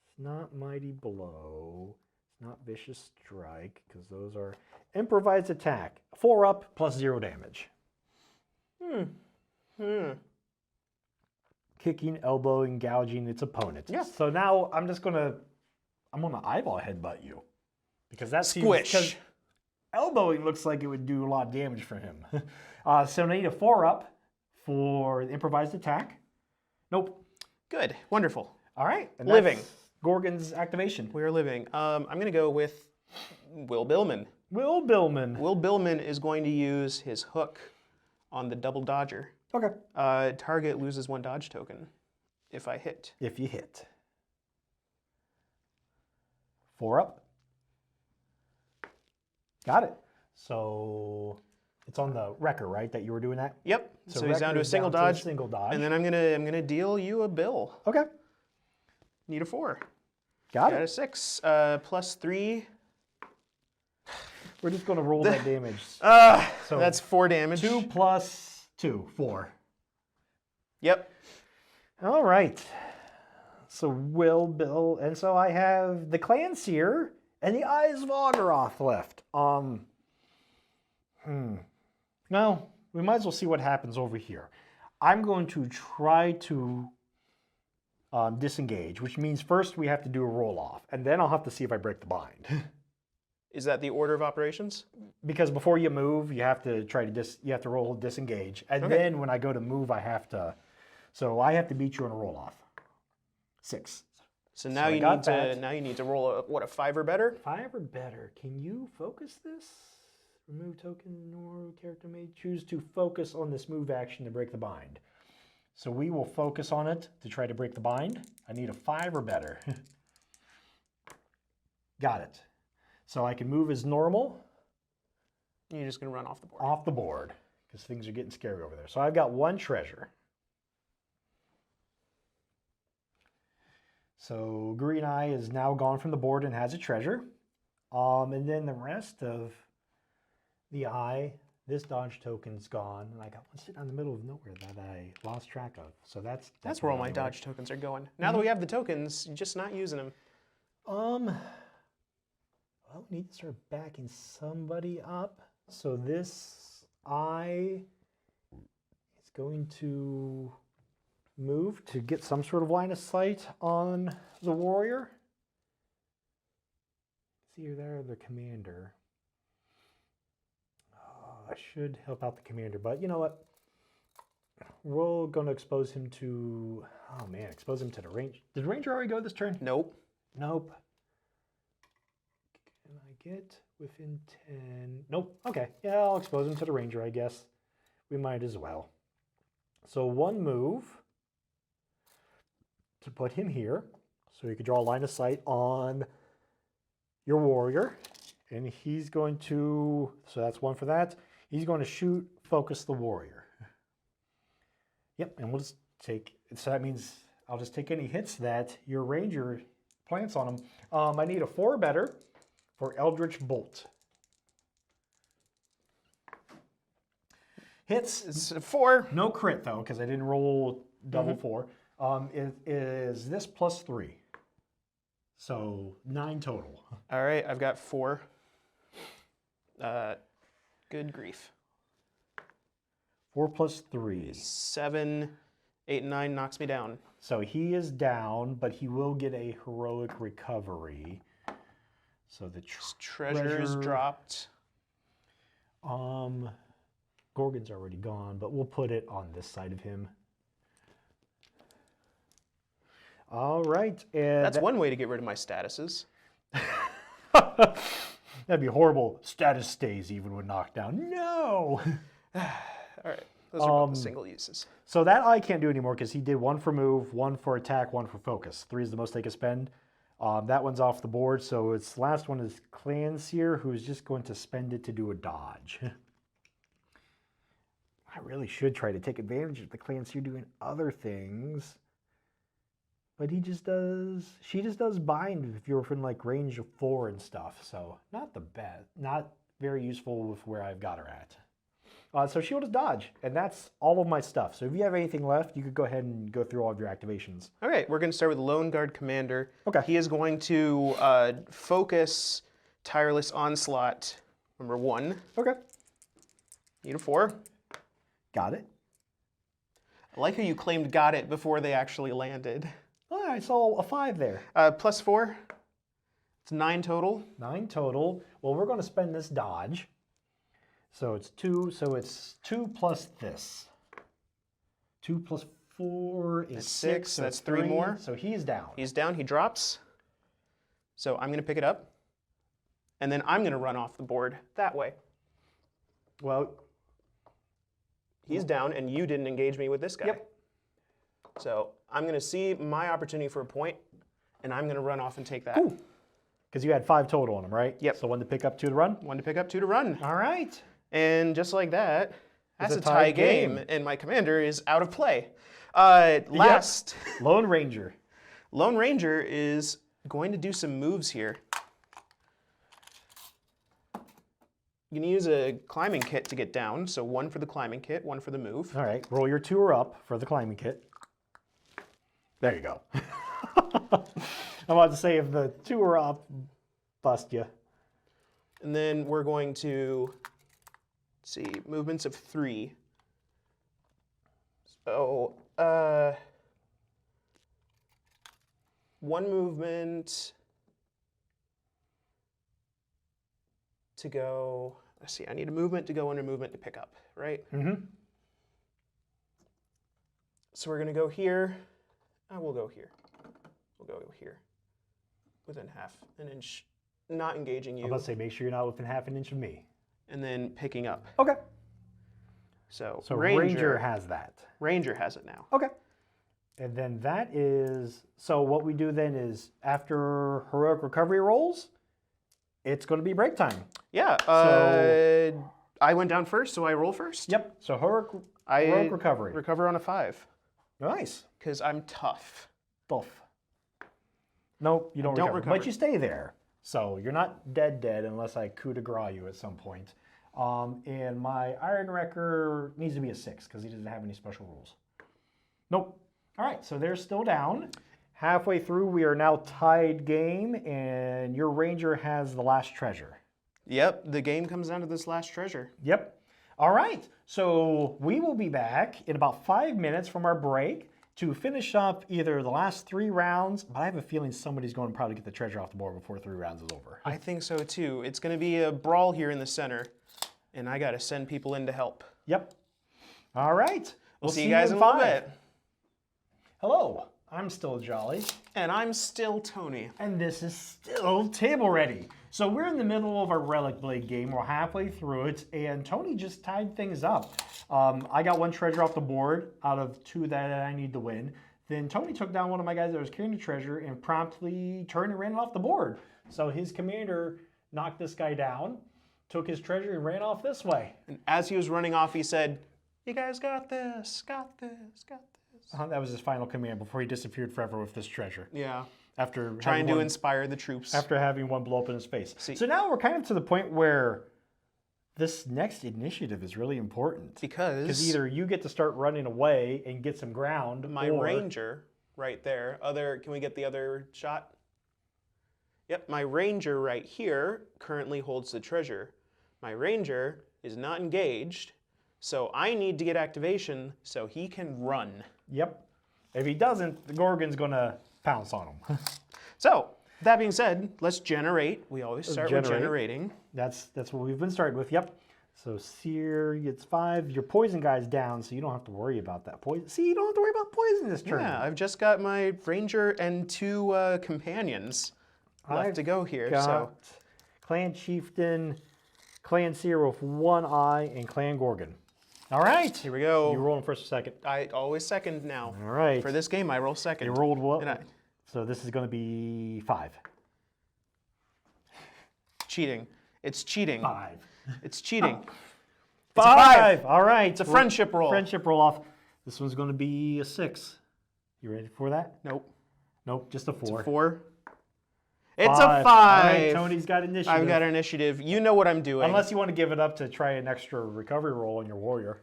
It's not Mighty Blow. It's not Vicious Strike, because those are improvised attack. 4 up plus 0 damage. Kicking, elbowing, gouging its opponent. Yeah. So now I'm just gonna eyeball headbutt you. Because that Squish. seems, elbowing looks like it would do a lot of damage for him. So I need a 4 up for the improvised attack. Nope. Good. Wonderful. All right. And Living. Gorgon's activation. We are living. I'm going to go with Will Billman. Will Billman. Will Billman is going to use his hook on the double dodger. Okay. Target loses 1 dodge token if I hit. If you hit. 4 up. Got it. So it's on the wrecker, right, that you were doing that? Yep. So he's down Wrecker to a is single down to a dodge. single dodge. And then I'm gonna deal you a bill. Okay. Need a 4. Got Got it. a 6. Plus 3. We're just going to roll that damage. So that's 4 damage. 2 plus 2, 4. Yep. All right. So Bill, and so I have the Clan Seer and the Eyes of Aug-Suul left. Now, we might as well see what happens over here. I'm going to try to disengage, which means first we have to do a roll-off, and then I'll have to see if I break the bind. Is that the order of operations? Because before you move, you have to roll disengage, and then when I go to move, I have to beat you on a roll-off. 6. So now you need to roll a 5 or better. 5 or better. Can you focus this? Remove token or character may choose to focus on this move action to break the bind. So we will focus on it to try to break the bind. I need a 5 or better. Got it. So I can move as normal. You're just going to run off the board. Off the board, because things are getting scary over there. So I've got 1 treasure. So Green Eye is now gone from the board and has a treasure. And then the rest of the eye, this dodge token's gone. And I got one sitting in the middle of nowhere that I lost track of. So that's where all my dodge tokens are going. Now that we have the tokens, you're just not using them. Well, we need to start backing somebody up. So this eye is going to move to get some sort of line of sight on the warrior. See, you're there, the commander. I should help out the commander, but you know what? We're going to expose him to, expose him to the range. Did Ranger already go this turn? Nope. Nope. Can I get within 10? Nope. Okay. Yeah, I'll expose him to the Ranger, I guess. We might as well. So 1 move to put him here. So you can draw a line of sight on your warrior. And he's going to, so that's 1 for that. He's going to shoot, focus the warrior. Yep, and we'll just take, so that means I'll just take any hits that your Ranger plants on him. I need a 4 or better for Eldritch Bolt. Hits. It's a 4. No crit though, because I didn't roll double 4. Is this plus 3? So 9 total. All right, I've got 4. Good grief. 4 plus 3. 7, 8, and 9 knocks me down. So he is down, but he will get a heroic recovery. So the treasure's dropped. Gorgon's already gone, but we'll put it on this side of him. All right. And that's one way to get rid of my statuses. That'd be horrible. Status stays even when knocked down. No! All right. Those are both the single uses. So that I can't do anymore because he did 1 for move, 1 for attack, 1 for focus. 3 is the most they can spend. That one's off the board, so its last one is Clan Seer, who is just going to spend it to do a dodge. I really should try to take advantage of the Clan Seer doing other things. But she just does bind if you're within like range of 4 and stuff. So not the best, not very useful with where I've got her at. So she'll just dodge, and that's all of my stuff. So if you have anything left, you could go ahead and go through all of your activations. All right, we're going to start with Lone Guard Commander. Okay. He is going to focus Tireless Onslaught, number 1. Okay. Need a 4. Got it. I like how you claimed got it before they actually landed. Oh, I saw a 5 there. Plus 4. It's 9 total. 9 total. Well, we're going to spend this dodge. So it's 2. So it's 2 plus this. 2 plus 4 is 6. So that's 3 more. So he's down. He's down. He drops. So I'm going to pick it up, and then I'm going to run off the board that way. Well, He's down, and you didn't engage me with this guy. Yep. So I'm going to see my opportunity for a point, and I'm going to run off and take that. cool. Because you had 5 total on them, right? Yep. So 1 to pick up, 2 to run? 1 to pick up, 2 to run. All right. And just like that, that's a a tie tied game, game. and my commander is out of play. Last, Lone Ranger. Lone Ranger is going to do some moves here. You can use a climbing kit to get down, so 1 for the climbing kit, 1 for the move. All right. Roll your 2 or up for the climbing kit. There you go. I'm about to say if the 2 or up, bust you. And then we're going to, let's see, movements of 3. So, 1 movement to go, let's see, I need a movement to go and a movement to pick up, right? Mm-hmm. So we're gonna go here, we'll go here. We'll go here, within half an inch, not engaging you. I'm about to say, make sure you're not within half an inch of me. And then picking up. Okay. So, So Ranger has that. Ranger has it now. Okay. And then that is, so what we do then is after heroic recovery rolls, it's going to be break time. Yeah, So- I went down first, so I roll first. Yep. So heroic I recovery. recover on a 5, Nice. because I'm tough. Tough. Nope, you don't, recover. But you stay there. So you're not dead unless I coup de grace you at some point. And my Iron Wrecker needs to be a 6 because he doesn't have any special rules. Nope. All right, so they're still down. Halfway through, we are now tied game, and your Ranger has the last treasure. Yep, the game comes down to this last treasure. Yep. All right, so we will be back in about 5 minutes from our break to finish up either the last 3 rounds, but I have a feeling somebody's going to probably get the treasure off the board before 3 rounds is over. I think so too. It's going to be a brawl here in the center, and I got to send people in to help. Yep. All right. We'll see you guys in a little bit. Hello, I'm still Jolly. And I'm still Tony. And this is still Table Ready. So we're in the middle of our Relicblade game. We're halfway through it, and Tony just tied things up. I got 1 treasure off the board out of 2 that I need to win. Then Tony took down one of my guys that was carrying the treasure and promptly turned and ran it off the board. So his commander knocked this guy down, took his treasure, and ran off this way. And as he was running off, he said, "You guys got this, got this, got this." That was his final command before he disappeared forever with this treasure. Yeah. After Trying to inspire the troops. After having 1 blow up in his face. See. So now we're kind of to the point where this next initiative is really important. Because either you get to start running away and get some ground, my or Ranger right there, can we get the other shot? Yep, my Ranger right here currently holds the treasure. My Ranger is not engaged, so I need to get activation so he can run. Yep. If he doesn't, the Gorgon's going to pounce on him. So, that being said, let's generate. We always start with Generate. generating. That's what we've been starting with. Yep. So Seer gets 5. Your poison guy's down, so you don't have to worry about that poison. See, you don't have to worry about poison this turn. Yeah, I've just got my Ranger and 2 companions left to go here. So Clan Chieftain, Clan Seer with 1 eye, and Clan Gorgon. All right. here we go. You rolling first or second? I always second now. All right. For this game, I roll second. You rolled what? And So this is going to be 5. cheating. It's cheating. 5. It's cheating. It's a 5. All right. It's a friendship roll. Friendship roll off. This one's going to be a 6. You ready for that? Nope. Nope, just a 4. 4. It's a 5. All right, Tony's got initiative. I've got initiative. You know what I'm doing. Unless you want to give it up to try an extra recovery roll on your warrior.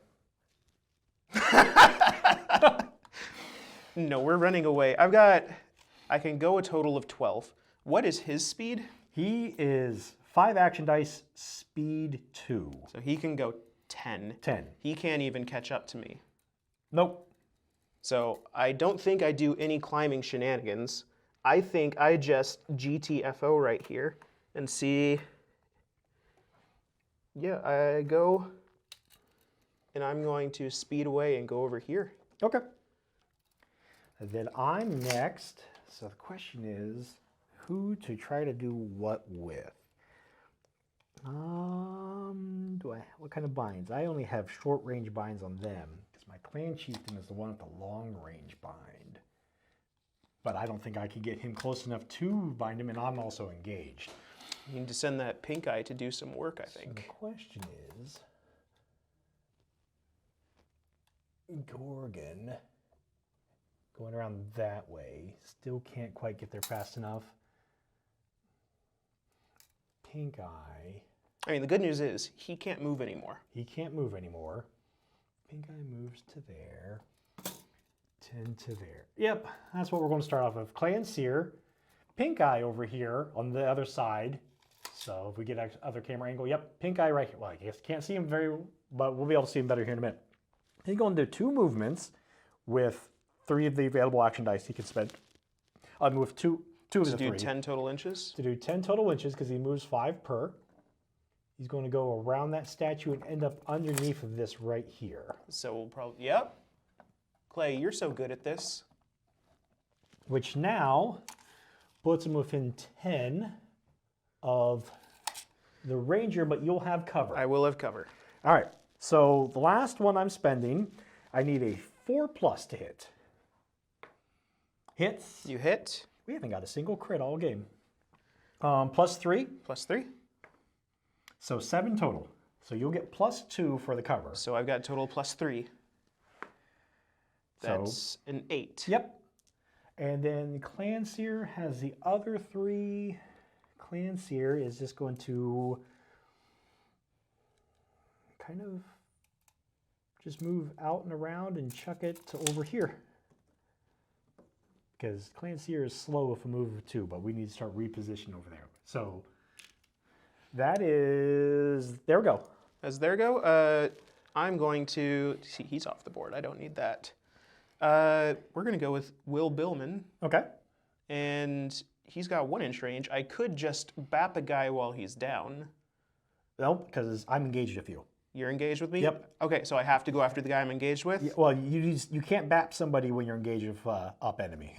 No, we're running away. I can go a total of 12. What is his speed? He is 5 action dice, speed 2. So he can go 10. 10. He can't even catch up to me. Nope. So I don't think I do any climbing shenanigans. I think I just GTFO right here and see. Yeah, I go and I'm going to speed away and go over here. Okay. And then I'm next. So the question is, who to try to do what with. What kind of binds? I only have short range binds on them because my clan chieftain is the one with the long range bind. But I don't think I can get him close enough to bind him, and I'm also engaged. You need to send that pink eye to do some work, I think. So the question is, Gorgon going around that way, still can't quite get there fast enough. Pink eye. I mean, the good news is he can't move anymore. He can't move anymore. Pink eye moves to there. 10 to there. Yep, that's what we're going to start off with. Clan Seer. Pink eye over here on the other side. So if we get other camera angle, yep, pink eye right here. Well, I guess can't see him very, but we'll be able to see him better here in a minute. He's going to do 2 movements with 3 of the available action dice he can spend. With two of the 3. To do 10 total inches? To do 10 total inches because he moves 5 per. He's going to go around that statue and end up underneath of this right here. So we'll probably, yep. Clay, you're so good at this. Which now puts him within 10 of the ranger, but you'll have cover. I will have cover. All right, so the last one I'm spending, I need a 4+ to hit. Hits. You hit. We haven't got a single crit all game. +3. +3. So 7 total. So you'll get +2 for the cover. So I've got total +3. That's So, an 8. Yep. And then Clan Seer has the other 3. Clan Seer is just going to kind of just move out and around and chuck it to over here. Because Clan Seer is slow with a move of 2, but we need to start repositioning over there. So that is, there we go. As there go, I'm going to, see, he's off the board. I don't need that. We're going to go with Will Billman. Okay. And he's got 1-inch range. I could just bap a guy while he's down. Nope, because I'm engaged with you. You're engaged with me? Yep. Okay, so I have to go after the guy I'm engaged with? Yeah, well, you can't bap somebody when you're engaged with up enemy.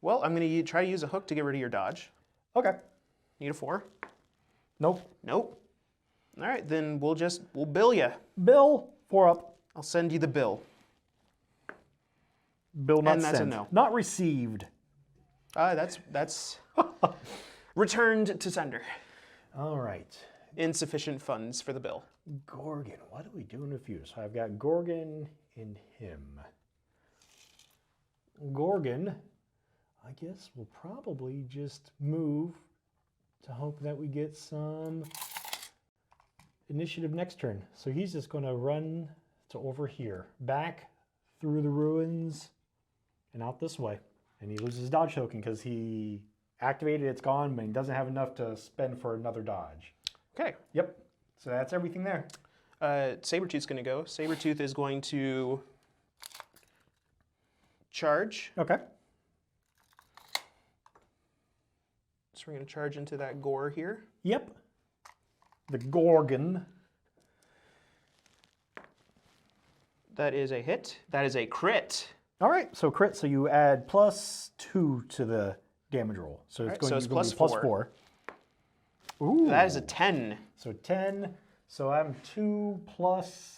Well, I'm going to try to use a hook to get rid of your dodge. Okay. Need a 4? Nope. Nope. All right, then we'll bill you. Bill, 4 up. I'll send you the bill. Bill not And that's a sent. no. Not received. That's returned to sender. All right. Insufficient funds for the bill. Gorgon. What are we doing with you? So I've got Gorgon and him. Gorgon, I guess we'll probably just move to hope that we get some initiative next turn. So he's just going to run to over here, back through the ruins and out this way. And he loses his dodge token because he activated, it's gone, but he doesn't have enough to spend for another dodge. Okay. Yep. So that's everything there. Sabretooth's going to go. Sabretooth is going to charge. Okay. So we're going to charge into that gore here. Yep. The Gorgon. That is a hit. That is a crit. All right, so crit, so you add +2 to the damage roll. So it's Right, going so to it's be plus +4. Ooh. That is a 10. So 10. So I'm 2 plus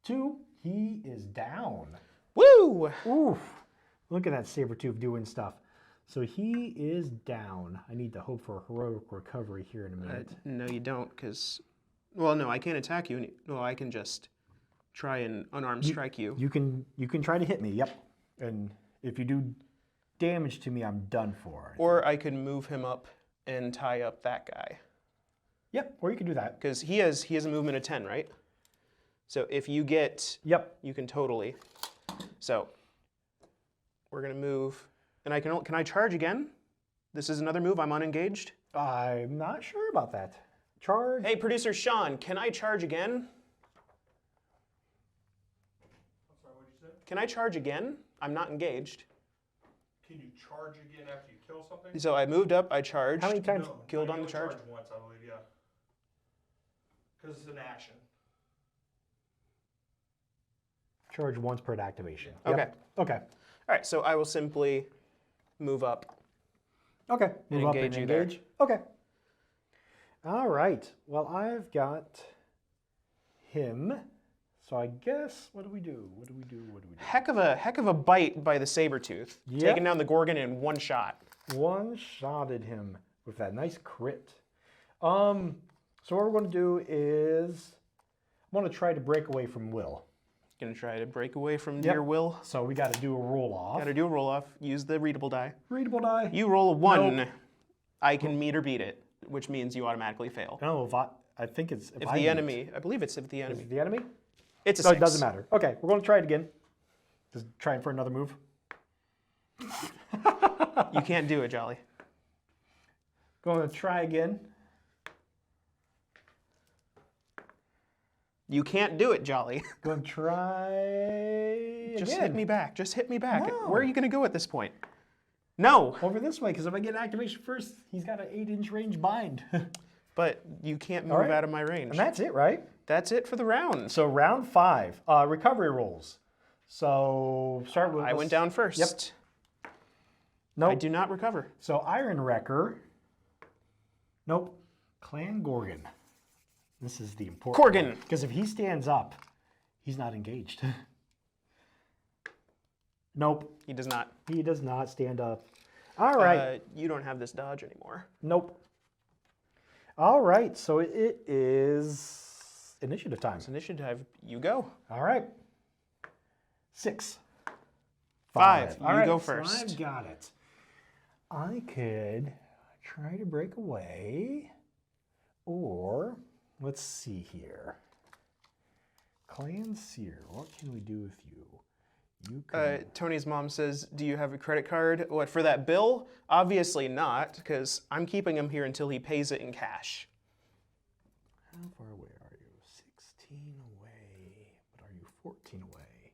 2. He is down. Woo! Oof. Look at that Sabretooth doing stuff. So he is down. I need to hope for a heroic recovery here in a minute. No, you don't, because... Well, no, I can't attack you. No, I can just try and unarmed strike you. You can try to hit me, yep. And if you do damage to me, I'm done for. Or I could move him up and tie up that guy. Yep, or you can do that. Because he has a movement of 10, right? So if you get... Yep. You can totally. So we're going to move. And can I charge again? This is another move. I'm unengaged. I'm not sure about that. Charge. Hey, producer Sean, can I charge again? I'm sorry, what did you say? Can I charge again? I'm not engaged. Can you charge again after you kill something? So I moved up, I charged. How many times? No, Killed you on the only charge? Once, I believe, yeah. Because it's an action. Charge once per activation. Okay. Yep. Okay. All right, so I will simply move up. Okay. Move up and engage you there. engage. Okay. All right. Well, I've got him. So I guess, what do we do? What do we do? What do we do? Heck of a bite by the Sabertooth. Yep. Taking down the Gorgon in one shot. One-shotted him with that nice crit. So what we're going to do is, I'm going to try to break away from Will. Gonna try to break away from Yep. dear Will. So we got to do a roll off. Gotta do a roll off. Use the readable die. Readable die. You roll a 1. Nope. I can meet or beat it, which means you automatically fail. No, I think it's If the enemy, I believe it's if the Is enemy. it the enemy? It's a No, 6. it doesn't matter. Okay, we're going to try it again. Just trying for another move. You can't do it, Jolly. Going to try again. You can't do it, Jolly. Going to try Just again. hit me back. Just hit me back. No. Where are you gonna go at this point? No. Over this way, because if I get activation first, he's got an 8-inch range bind. But you can't move right. out of my range. And that's it, right? That's it for the round. So round 5, recovery rolls. So start with. I went down first. Yep. Nope. I do not recover. So Iron Wrecker. Nope. Clan Gorgon. This is the important. Gorgon. Because if he stands up, he's not engaged. Nope. He does not. He does not stand up. All right. You don't have this dodge anymore. Nope. All right. So it is initiative time. It's initiative. You go. All right. 6. 5. All You right, go so first. I've got it. I could try to break away, or let's see here. Clan Seer, what can we do with you? You can. Tony's mom says, do you have a credit card? What, for that bill? Obviously not, because I'm keeping him here until he pays it in cash. How far away are you? 16 away, but are you 14 away?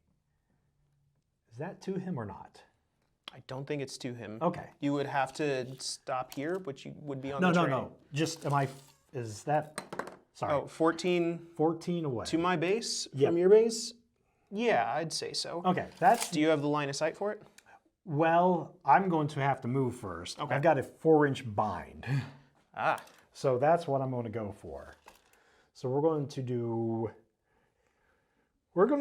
Is that to him or not? I don't think it's to him. Okay. You would have to stop here, but you would be on No, the no, train. no. Just, is that, sorry. Oh, 14 14 away. to my base Yep. from your base? Yeah, I'd say so. Okay, that's, Do you have the line of sight for it? well, I'm going to have to move first. Okay. I've got a 4-inch bind. Ah, So that's what I'm going to go for. So we're going to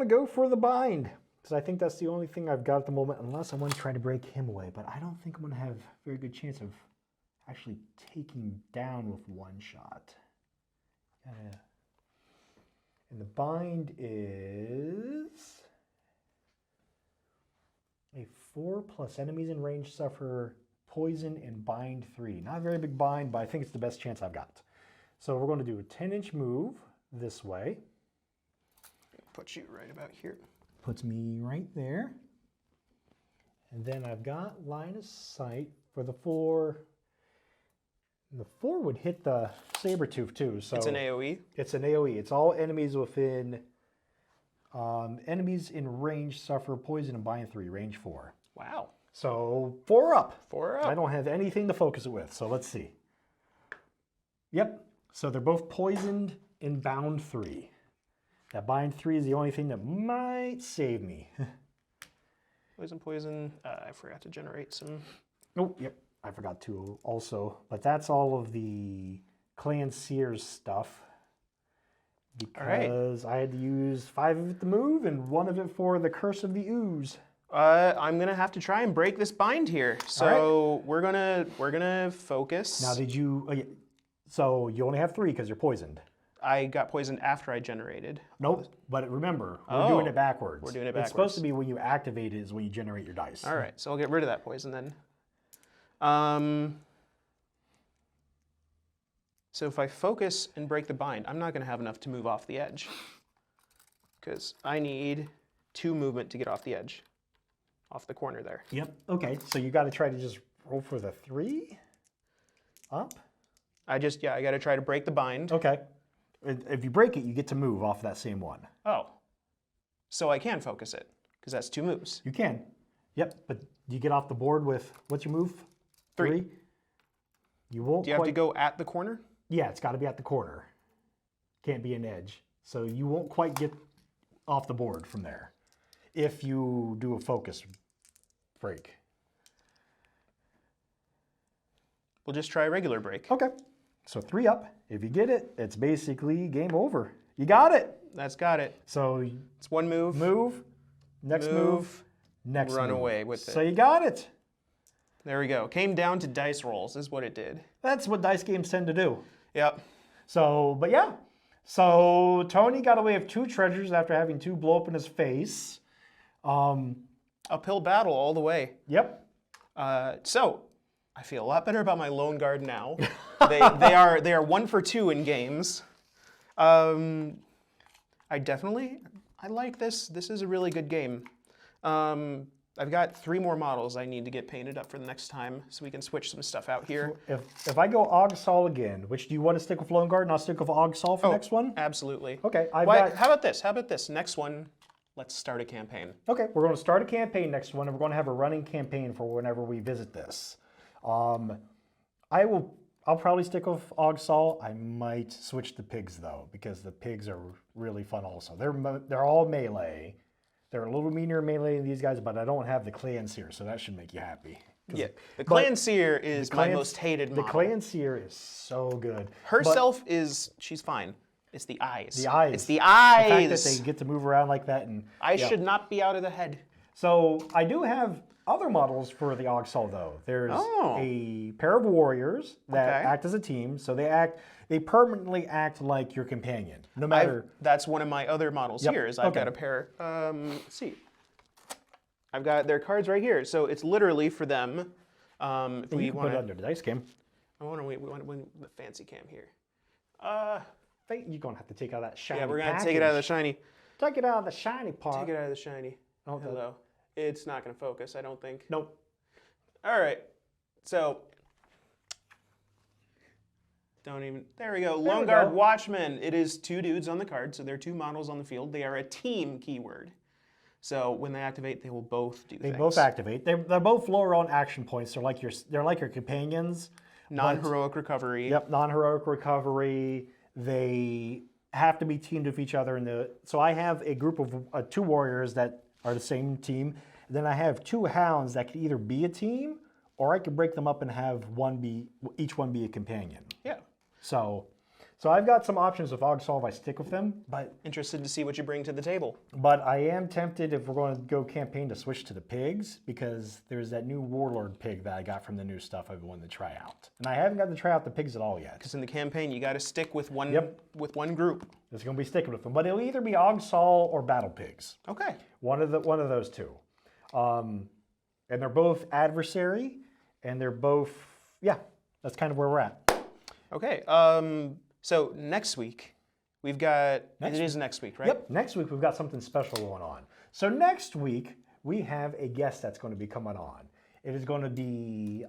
go for the bind. Because I think that's the only thing I've got at the moment, unless I want to try to break him away. But I don't think I'm going to have a very good chance of actually taking down with one shot. And the bind is a 4+ enemies in range suffer poison and bind 3. Not a very big bind, but I think it's the best chance I've got. So we're going to do a 10-inch move this way. put you right about here. Puts me right there. And then I've got line of sight for the 4. And the 4 would hit the Sabertooth too. So It's an AoE. It's an AoE. It's all enemies within, enemies in range suffer poison and bind 3, range 4. Wow. So 4 up. 4 up. I don't have anything to focus it with, so let's see. Yep, so they're both poisoned and bound 3. That bind 3 is the only thing that might save me. Poison. I forgot to generate some. Oh, yep, I forgot to also. But that's all of the Clan Sears stuff. Because I had to use 5 of it to move and 1 of it for the Curse of the Ooze. I'm gonna have to try and break this bind here. So we're gonna focus. Now, did you? So you only have 3 because you're poisoned. I got poisoned after I generated. Nope. But remember, we're doing it backwards. We're doing it It's supposed backwards. to be when you activate it is when you generate your dice. All right, so I'll get rid of that poison then. So if I focus and break the bind, I'm not gonna have enough to move off the edge. Because I need 2 movement to get off the edge. Off the corner there. Yep. Okay. So you got to try to just roll for the 3 up. I got to try to break the bind. Okay. If you break it, you get to move off that same one. Oh. So I can focus it, because that's 2 moves. You can. Yep. But you get off the board with, what's your move? 3. You won't Do you have to go at the corner? Yeah, it's got to be at the corner. Can't be an edge. So you won't quite get off the board from there if you do a focus break. we'll just try a regular break. Okay. So 3 up. If you get it, it's basically game over. You got it. That's got it. So It's one move. move, next move, next run move. away with So it. you got it. There we go. Came down to dice rolls is what it did. That's what dice games tend to do. Yep. So, but yeah. So Tony got away with 2 treasures after having 2 blow up in his face. Uphill battle all the way. Yep. So I feel a lot better about my lone guard now. they are 1 for 2 in games. I like this. This is a really good game. I've got 3 more models I need to get painted up for the next time, so we can switch some stuff out here. If I go Aug-Suul again, which do you want to stick with Lone Guard and I'll stick with Aug-Suul for next one? Absolutely. Okay. How about this? How about this? Next one, let's start a campaign. Okay, we're going to start a campaign next one, and we're going to have a running campaign for whenever we visit this. I'll probably stick with Aug-Suul. I might switch to pigs though, because the pigs are really fun also. They're all melee. They're a little meaner melee than these guys, but I don't have the Clan Seer, so that should make you happy. Yeah, the Clan Seer is my most hated model. The Clan Seer is so good. Herself she's fine. It's the eyes. The eyes. It's the eyes. The fact that they get to move around like that. And I should not be out of the head. So I do have other models for the Aug-Suul though. There's a pair of warriors that act as a team. So they permanently act like your companion, no matter. That's one of my other models here. Is I've got a pair. Let's see. I've got their cards right here. So it's literally for them. If we you can want put it under the dice game. I want to we want the fancy cam here. You're gonna have to take out that shiny. Yeah, we're gonna have to take it out of the shiny. Take it out of the shiny part. Take it out of the shiny. Oh, hello. It's not gonna focus, I don't think. Nope. All right. So there we go. Lone Guard Watchman. It is 2 dudes on the card, so they're 2 models on the field. They are a team keyword. So when they activate, they will both do things. They both activate. They're both lower on action points. They're like your companions. Non-heroic recovery. Yep, non-heroic recovery. They have to be teamed with each other. So I have a group of 2 warriors that are the same team. Then I have 2 hounds that could either be a team, or I could break them up and have each one be a companion. Yeah. So I've got some options with Aug-Suul if I stick with them, but interested to see what you bring to the table. But I am tempted, if we're going to go campaign, to switch to the pigs, because there's that new warlord pig that I got from the new stuff I've been wanting to try out, and I haven't gotten to try out the pigs at all yet. Because in the campaign, you got to stick with one group. It's going to be sticking with them, but it'll either be Aug-Suul or battle pigs. Okay. One of those 2, and they're both adversary, and they're both that's kind of where we're at. Okay. So next week, we've got, it is next week, right? Yep, next week we've got something special going on. So next week, we have a guest that's going to be coming on. It is going to be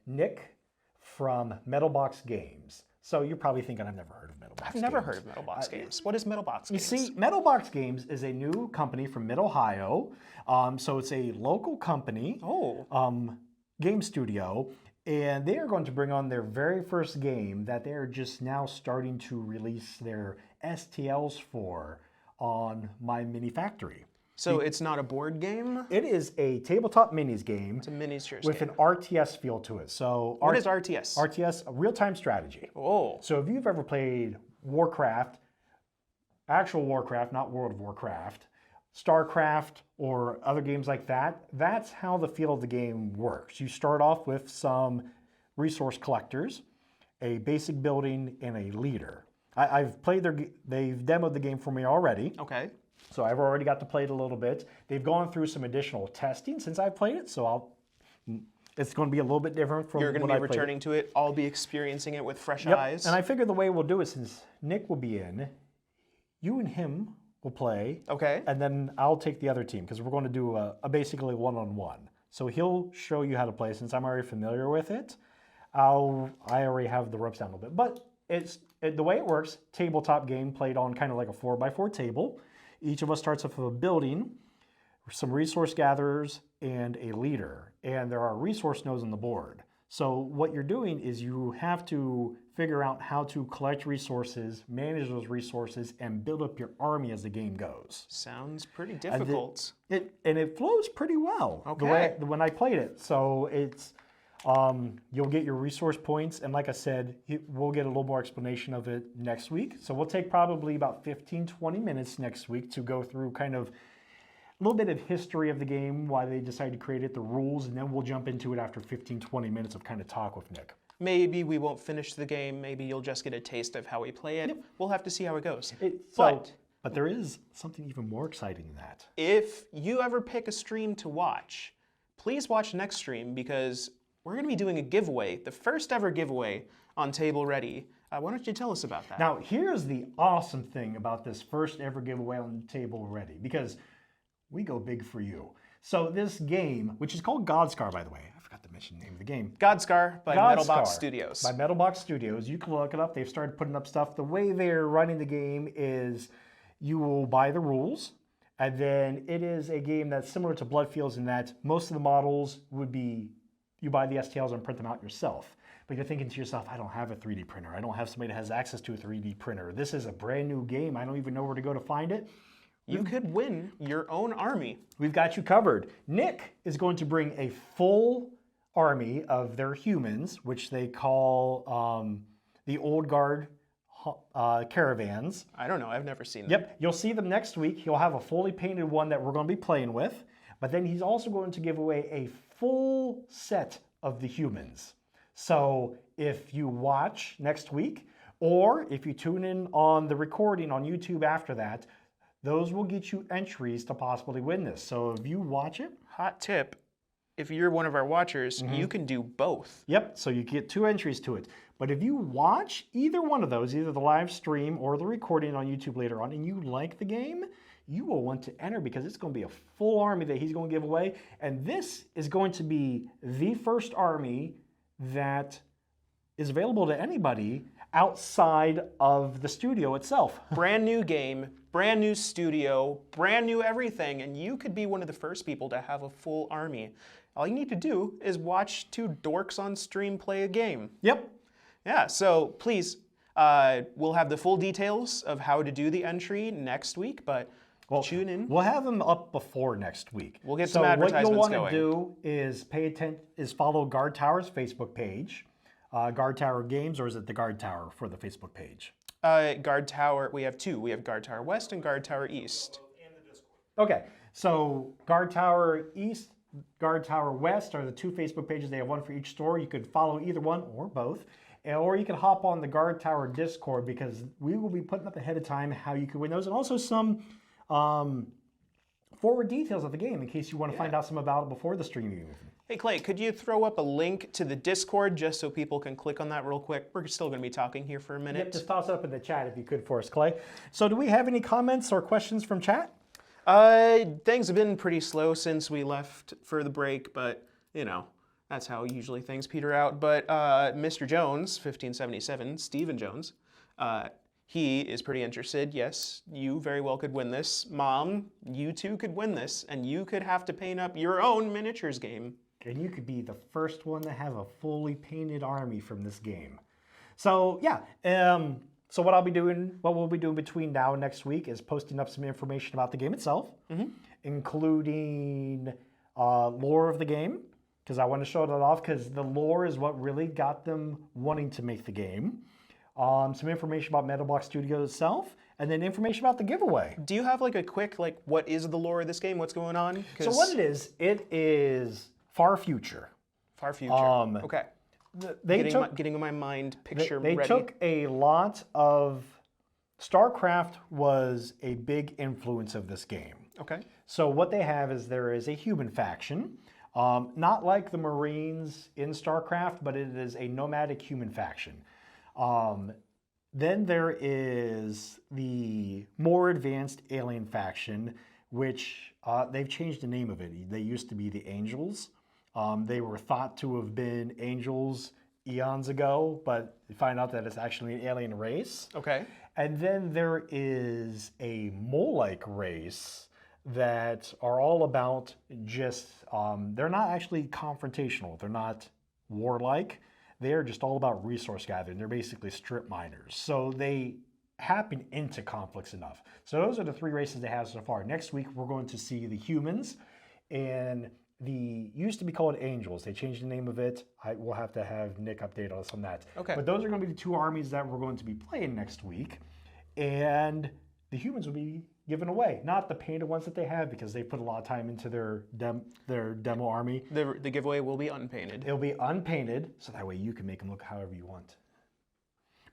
Nick from Metal Box Games. So you're probably thinking, I've never heard of Metal Box Games. I've never heard of Metal Box Games. What is Metal Box Games? You see, Metal Box Games is a new company from Mid-Ohio. So it's a local company, game studio. And they are going to bring on their very first game that they are just now starting to release their STLs for on My Mini Factory. So it's not a board game? It is a tabletop minis game. It's a miniatures with game. an RTS feel to it. So what is RTS? RTS, a real-time strategy. Oh. So if you've ever played Warcraft, actual Warcraft, not World of Warcraft, StarCraft, or other games like that, that's how the feel of the game works. You start off with some resource collectors, a basic building, and a leader. I've played they've demoed the game for me already. Okay. So I've already got to play it a little bit. They've gone through some additional testing since I've played it, so it's going to be a little bit different from You're going to be returning to it. I'll be experiencing it with fresh eyes. And I figure the way we'll do it, since Nick will be in, you and him will play. Okay. And then I'll take the other team, because we're going to do a basically one-on-one. So he'll show you how to play. Since I'm already familiar with it, I already have the ropes down a little bit. But the way it works, tabletop game played on kind of like a 4x4 table. Each of us starts off with a building, some resource gatherers, and a leader. And there are resource nodes on the board. So what you're doing is you have to figure out how to collect resources, manage those resources, and build up your army as the game goes. Sounds pretty difficult. And it flows pretty well. Okay. When I played it. So You'll get your resource points, and like I said, we'll get a little more explanation of it next week. So we'll take probably about 15-20 minutes next week to go through kind of a little bit of history of the game, why they decided to create it, the rules, and then we'll jump into it after 15-20 minutes of kind of talk with Nick. Maybe we won't finish the game. Maybe you'll just get a taste of how we play it. Yep. We'll have to see how it goes. But there is something even more exciting than that. If you ever pick a stream to watch, please watch next stream because we're going to be doing a giveaway, the first ever giveaway on Table Ready. Why don't you tell us about that? Now, here's the awesome thing about this first ever giveaway on Table Ready, because we go big for you. So this game, which is called Guardtower, by the way, I forgot to mention the name of the game. Guardtower by Metalbox Studios. By Metalbox Studios. You can look it up. They've started putting up stuff. The way they're running the game is you will buy the rules, and then it is a game that's similar to Bloodfields in that most of the models would be, you buy the STLs and print them out yourself. But you're thinking to yourself, I don't have a 3D printer. I don't have somebody that has access to a 3D printer. This is a brand new game. I don't even know where to go to find it. You could win your own army. We've got you covered. Nick is going to bring a full army of their humans, which they call the Old Guard caravans. I don't know. I've never seen them. Yep. You'll see them next week. He'll have a fully painted one that we're going to be playing with. But then he's also going to give away a full set of the humans. So if you watch next week, or if you tune in on the recording on YouTube after that, those will get you entries to possibly win this. So if you watch it... Hot tip, if you're one of our watchers, you can do both. Yep, so you get 2 entries to it. But if you watch either one of those, either the live stream or the recording on YouTube later on, and you like the game, you will want to enter because it's going to be a full army that he's going to give away. And this is going to be the first army that is available to anybody outside of the studio itself. Brand new game, brand new studio, brand new everything, and you could be one of the first people to have a full army. All you need to do is watch 2 dorks on stream play a game. Yep. Yeah, so please, we'll have the full details of how to do the entry next week, but tune in. We'll have them up before next week. We'll get some advertisements going. What you'll want to do is follow Guardtower's Facebook page. Guardtower Games, or is it the Guardtower for the Facebook page? Guardtower, we have 2. We have Guardtower West and Guardtower East. And the Discord. Okay, so Guardtower East, Guardtower West are the 2 Facebook pages. They have one for each store. You could follow either one or both. Or you can hop on the Guardtower Discord because we will be putting up ahead of time how you can win those, and also some forward details of the game in case you want to find out some about it before the stream. Hey Clay, could you throw up a link to the Discord just so people can click on that real quick? We're still going to be talking here for a minute. Yep, just toss it up in the chat if you could for us, Clay. So do we have any comments or questions from chat? Things have been pretty slow since we left for the break, but, you know, that's how usually things peter out. But Mr. Jones, 1577, Stephen Jones, he is pretty interested. Yes, you very well could win this. Mom, you too could win this, and you could have to paint up your own miniatures game. And you could be the first one to have a fully painted army from this game. So yeah, so what we'll be doing between now and next week is posting up some information about the game itself, including lore of the game, because I want to show that off, because the lore is what really got them wanting to make the game. Some information about Metalbox Studios itself, and then information about the giveaway. Do you have like a quick, what is the lore of this game? What's going on? So what it is far future. Far future. Okay. Getting in my mind picture ready. They took a lot of... StarCraft was a big influence of this game. Okay. So what they have is there is a human faction, not like the Marines in StarCraft, but it is a nomadic human faction. Then there is the more advanced alien faction, which they've changed the name of it. They used to be the Angels. They were thought to have been angels eons ago, but you find out that it's actually an alien race. Okay. And then there is a mole-like race that are all about just, they're not actually confrontational. They're not warlike. They're just all about resource gathering. They're basically strip miners. So they happen into conflicts enough. So those are the 3 races they have so far. Next week, we're going to see the humans. And used to be called Angels. They changed the name of it. I will have to have Nick update us on that. Okay. But those are going to be the two armies that we're going to be playing next week. And the humans will be given away. Not the painted ones that they have because they put a lot of time into their demo army. The giveaway will be unpainted. It'll be unpainted, so that way you can make them look however you want.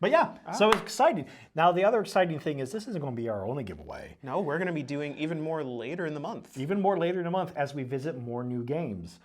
But yeah, so it's exciting. Now, the other exciting thing is this isn't going to be our only giveaway. No, we're going to be doing even more later in the month. Even more later in the month as we visit more new games.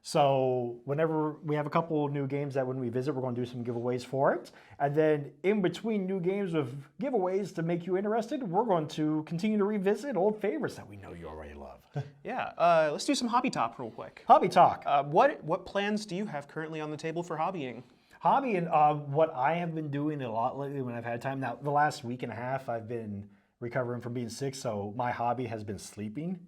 So whenever we have a couple of new games that when we visit, we're going to do some giveaways for it. And then in between new games with giveaways to make you interested, we're going to continue to revisit old favorites that we know you already love. Yeah, let's do some hobby talk real quick. Hobby talk. What plans do you have currently on the table for hobbying? Hobby and what I have been doing a lot lately when I've had time. Now, the last week and a half, I've been recovering from being sick, so my hobby has been sleeping.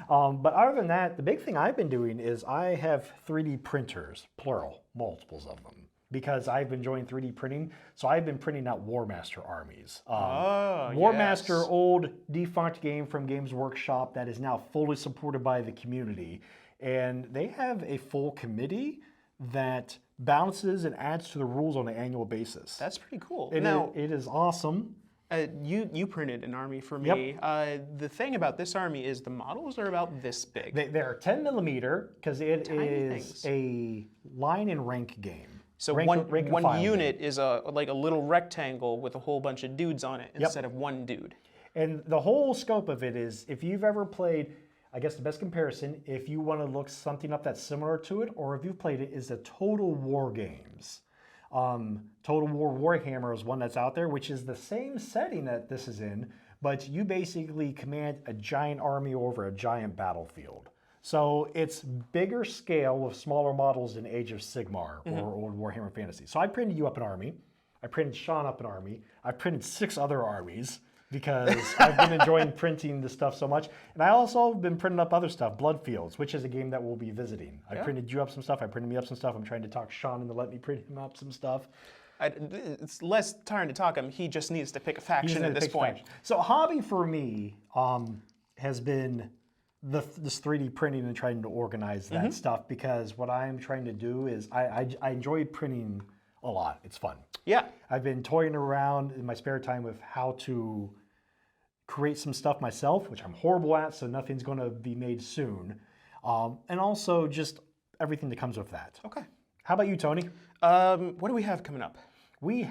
But other than that, the big thing I've been doing is I have 3D printers, plural, multiples of them, because I've been enjoying 3D printing. So I've been printing out War Master armies. War Master, old defunct game from Games Workshop that is now fully supported by the community. And they have a full committee that balances and adds to the rules on an annual basis. That's pretty cool. It is awesome. You printed an army for me. The thing about this army is the models are about this big. They're 10 millimeter because it Tiny is things. a line and rank game. So rank and one file unit game. is like a little rectangle with a whole bunch of dudes on it instead of one dude. And the whole scope of it is, if you've ever played, I guess the best comparison, if you want to look something up that's similar to it, or if you've played it, is the Total War games. Total War Warhammer is one that's out there, which is the same setting that this is in, but you basically command a giant army over a giant battlefield. So it's bigger scale with smaller models than Age of Sigmar or old Warhammer Fantasy. So I printed you up an army. I printed Sean up an army. I printed 6 other armies because I've been enjoying printing the stuff so much. And I also have been printing up other stuff, Bloodfields, which is a game that we'll be visiting. I printed you up some stuff. I printed me up some stuff. I'm trying to talk Sean into let me print him up some stuff. It's less time to talk him. He just needs to pick a faction at this point. So hobby for me has been this 3D printing and trying to organize that stuff, because what I'm trying to do is I enjoy printing a lot. It's fun. Yeah. I've been toying around in my spare time with how to create some stuff myself, which I'm horrible at, so nothing's going to be made soon. And also just everything that comes with that. Okay. How about you, Tony? What do we have coming up? We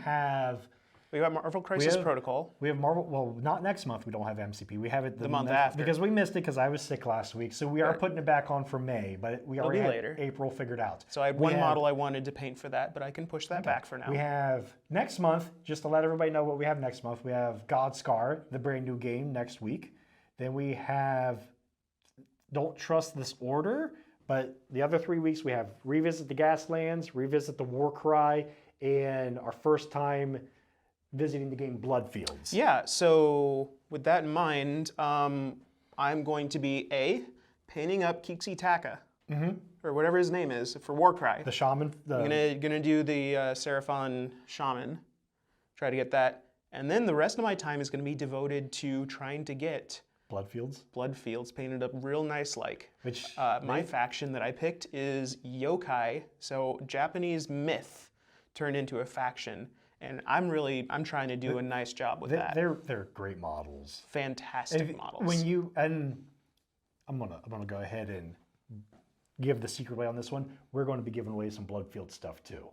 got Marvel Crisis Protocol. We have Marvel. Well, not next month. We don't have MCP. We have it the month after, because we missed it because I was sick last week. So we are putting it back on for May, but we already had later. April figured out. So I had one model I wanted to paint for that, but I can push that back for now. We have next month. Just to let everybody know what we have next month. We have Godscar, the brand new game next week. Then we have Don't Trust This Order. But the other 3 weeks we have Revisit the Gaslands, Revisit the Warcry, and our first time visiting the game Bloodfields. Yeah, so with that in mind, I'm going to be painting up Kixi Taka, or whatever his name is, for Warcry. The shaman. I'm gonna do the Seraphon Shaman, try to get that. And then the rest of my time is gonna be devoted to trying to get Bloodfields painted up real nice like. Which my faction that I picked is yokai, so Japanese myth turned into a faction. And I'm trying to do a nice job with that. They're great models. Fantastic models. I'm gonna go ahead and give the secret away on this one. We're going to be giving away some Bloodfield stuff too.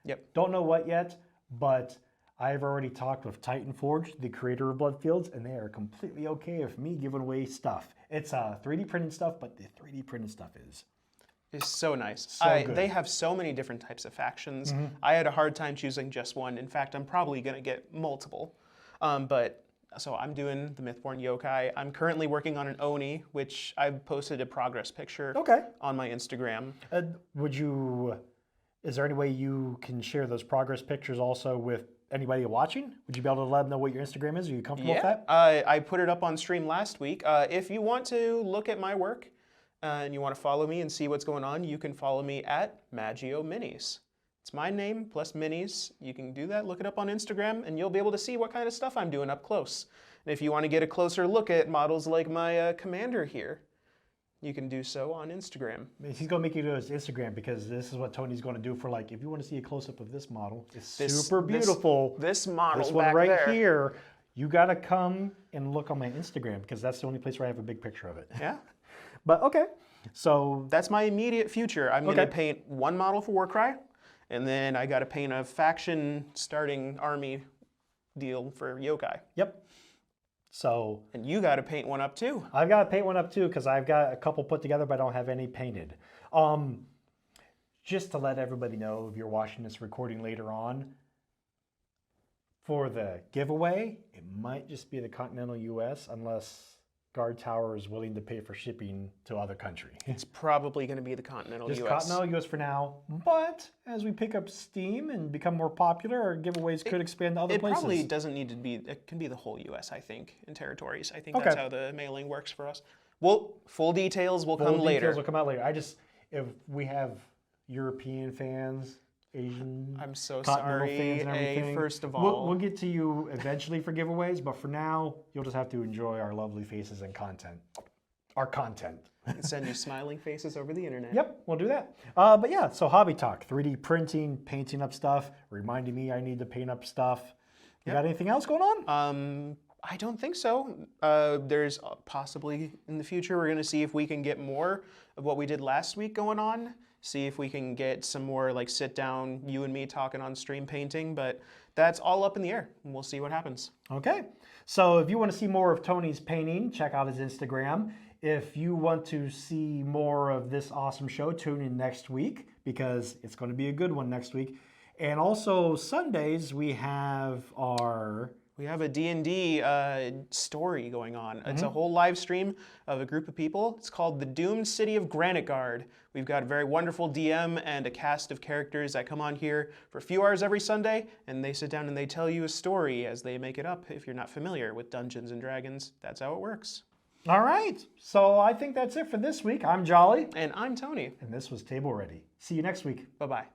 Yep. Don't know what yet, but I've already talked with Titan Forge, the creator of Bloodfields, and they are completely okay with me giving away stuff. It's 3D printed stuff, but the 3D printed stuff is so nice. good. They have so many different types of factions. I had a hard time choosing just one. In fact, I'm probably going to get multiple. So I'm doing the Mythborn Yokai. I'm currently working on an Oni, which I've posted a progress picture on my Instagram. Is there any way you can share those progress pictures also with anybody watching? Would you be able to let them know what your Instagram is? Are you comfortable with that? I put it up on stream last week. If you want to look at my work and you want to follow me and see what's going on, you can follow me at Maggio Minis. It's my name plus Minis. You can do that, look it up on Instagram, and you'll be able to see what kind of stuff I'm doing up close. And if you want to get a closer look at models like my commander here, you can do so on Instagram. He's going to make you do his Instagram because this is what Tony's going to do for like, if you want to see a close-up of this model, it's super beautiful. This model This one back right there. here, you got to come and look on my Instagram because that's the only place where I have a big picture of it. Yeah. But okay, so That's my immediate future. I'm going to paint one model for Warcry, and then I got to paint a faction starting army deal for Yokai. yep. So And you got to paint one up too. I've got to paint one up too because I've got a couple put together, but I don't have any painted. Just to let everybody know, if you're watching this recording later on, for the giveaway, it might just be the continental U.S. unless Guardtower is willing to pay for shipping to other countries. It's probably going to be the continental Just US. continental U.S. for now, but as we pick up steam and become more popular, our giveaways could expand to other It places. probably doesn't need to be, it can be the whole US, I think, in territories. I think Okay. that's how the mailing works for us. Well, full details will come Full later. details will come out later. If we have European fans, Asian, I'm so continental sorry, fans and everything, first of we'll all. get to you eventually for giveaways, but for now, you'll just have to enjoy our lovely faces and content. Our content. And send you smiling faces over the internet. Yep, we'll do that. But yeah, so hobby talk, 3D printing, painting up stuff, reminding me I need to paint up stuff. You got anything else going on? I don't think so. There's possibly in the future, we're going to see if we can get more of what we did last week going on. See if we can get some more like sit down, you and me talking on stream painting, but that's all up in the air. And we'll see what happens. Okay, so if you want to see more of Tony's painting, check out his Instagram. If you want to see more of this awesome show, tune in next week because it's going to be a good one next week. And also Sundays, we have our... We have a D&D story going on. It's a whole live stream of a group of people. It's called The Doomed City of Granite Guard. We've got a very wonderful DM and a cast of characters that come on here for a few hours every Sunday, and they sit down and they tell you a story as they make it up. If you're not familiar with Dungeons & Dragons, that's how it works. All right, so I think that's it for this week. I'm Jolly. And I'm Tony. And this was Table Ready. See you next week. Bye-bye.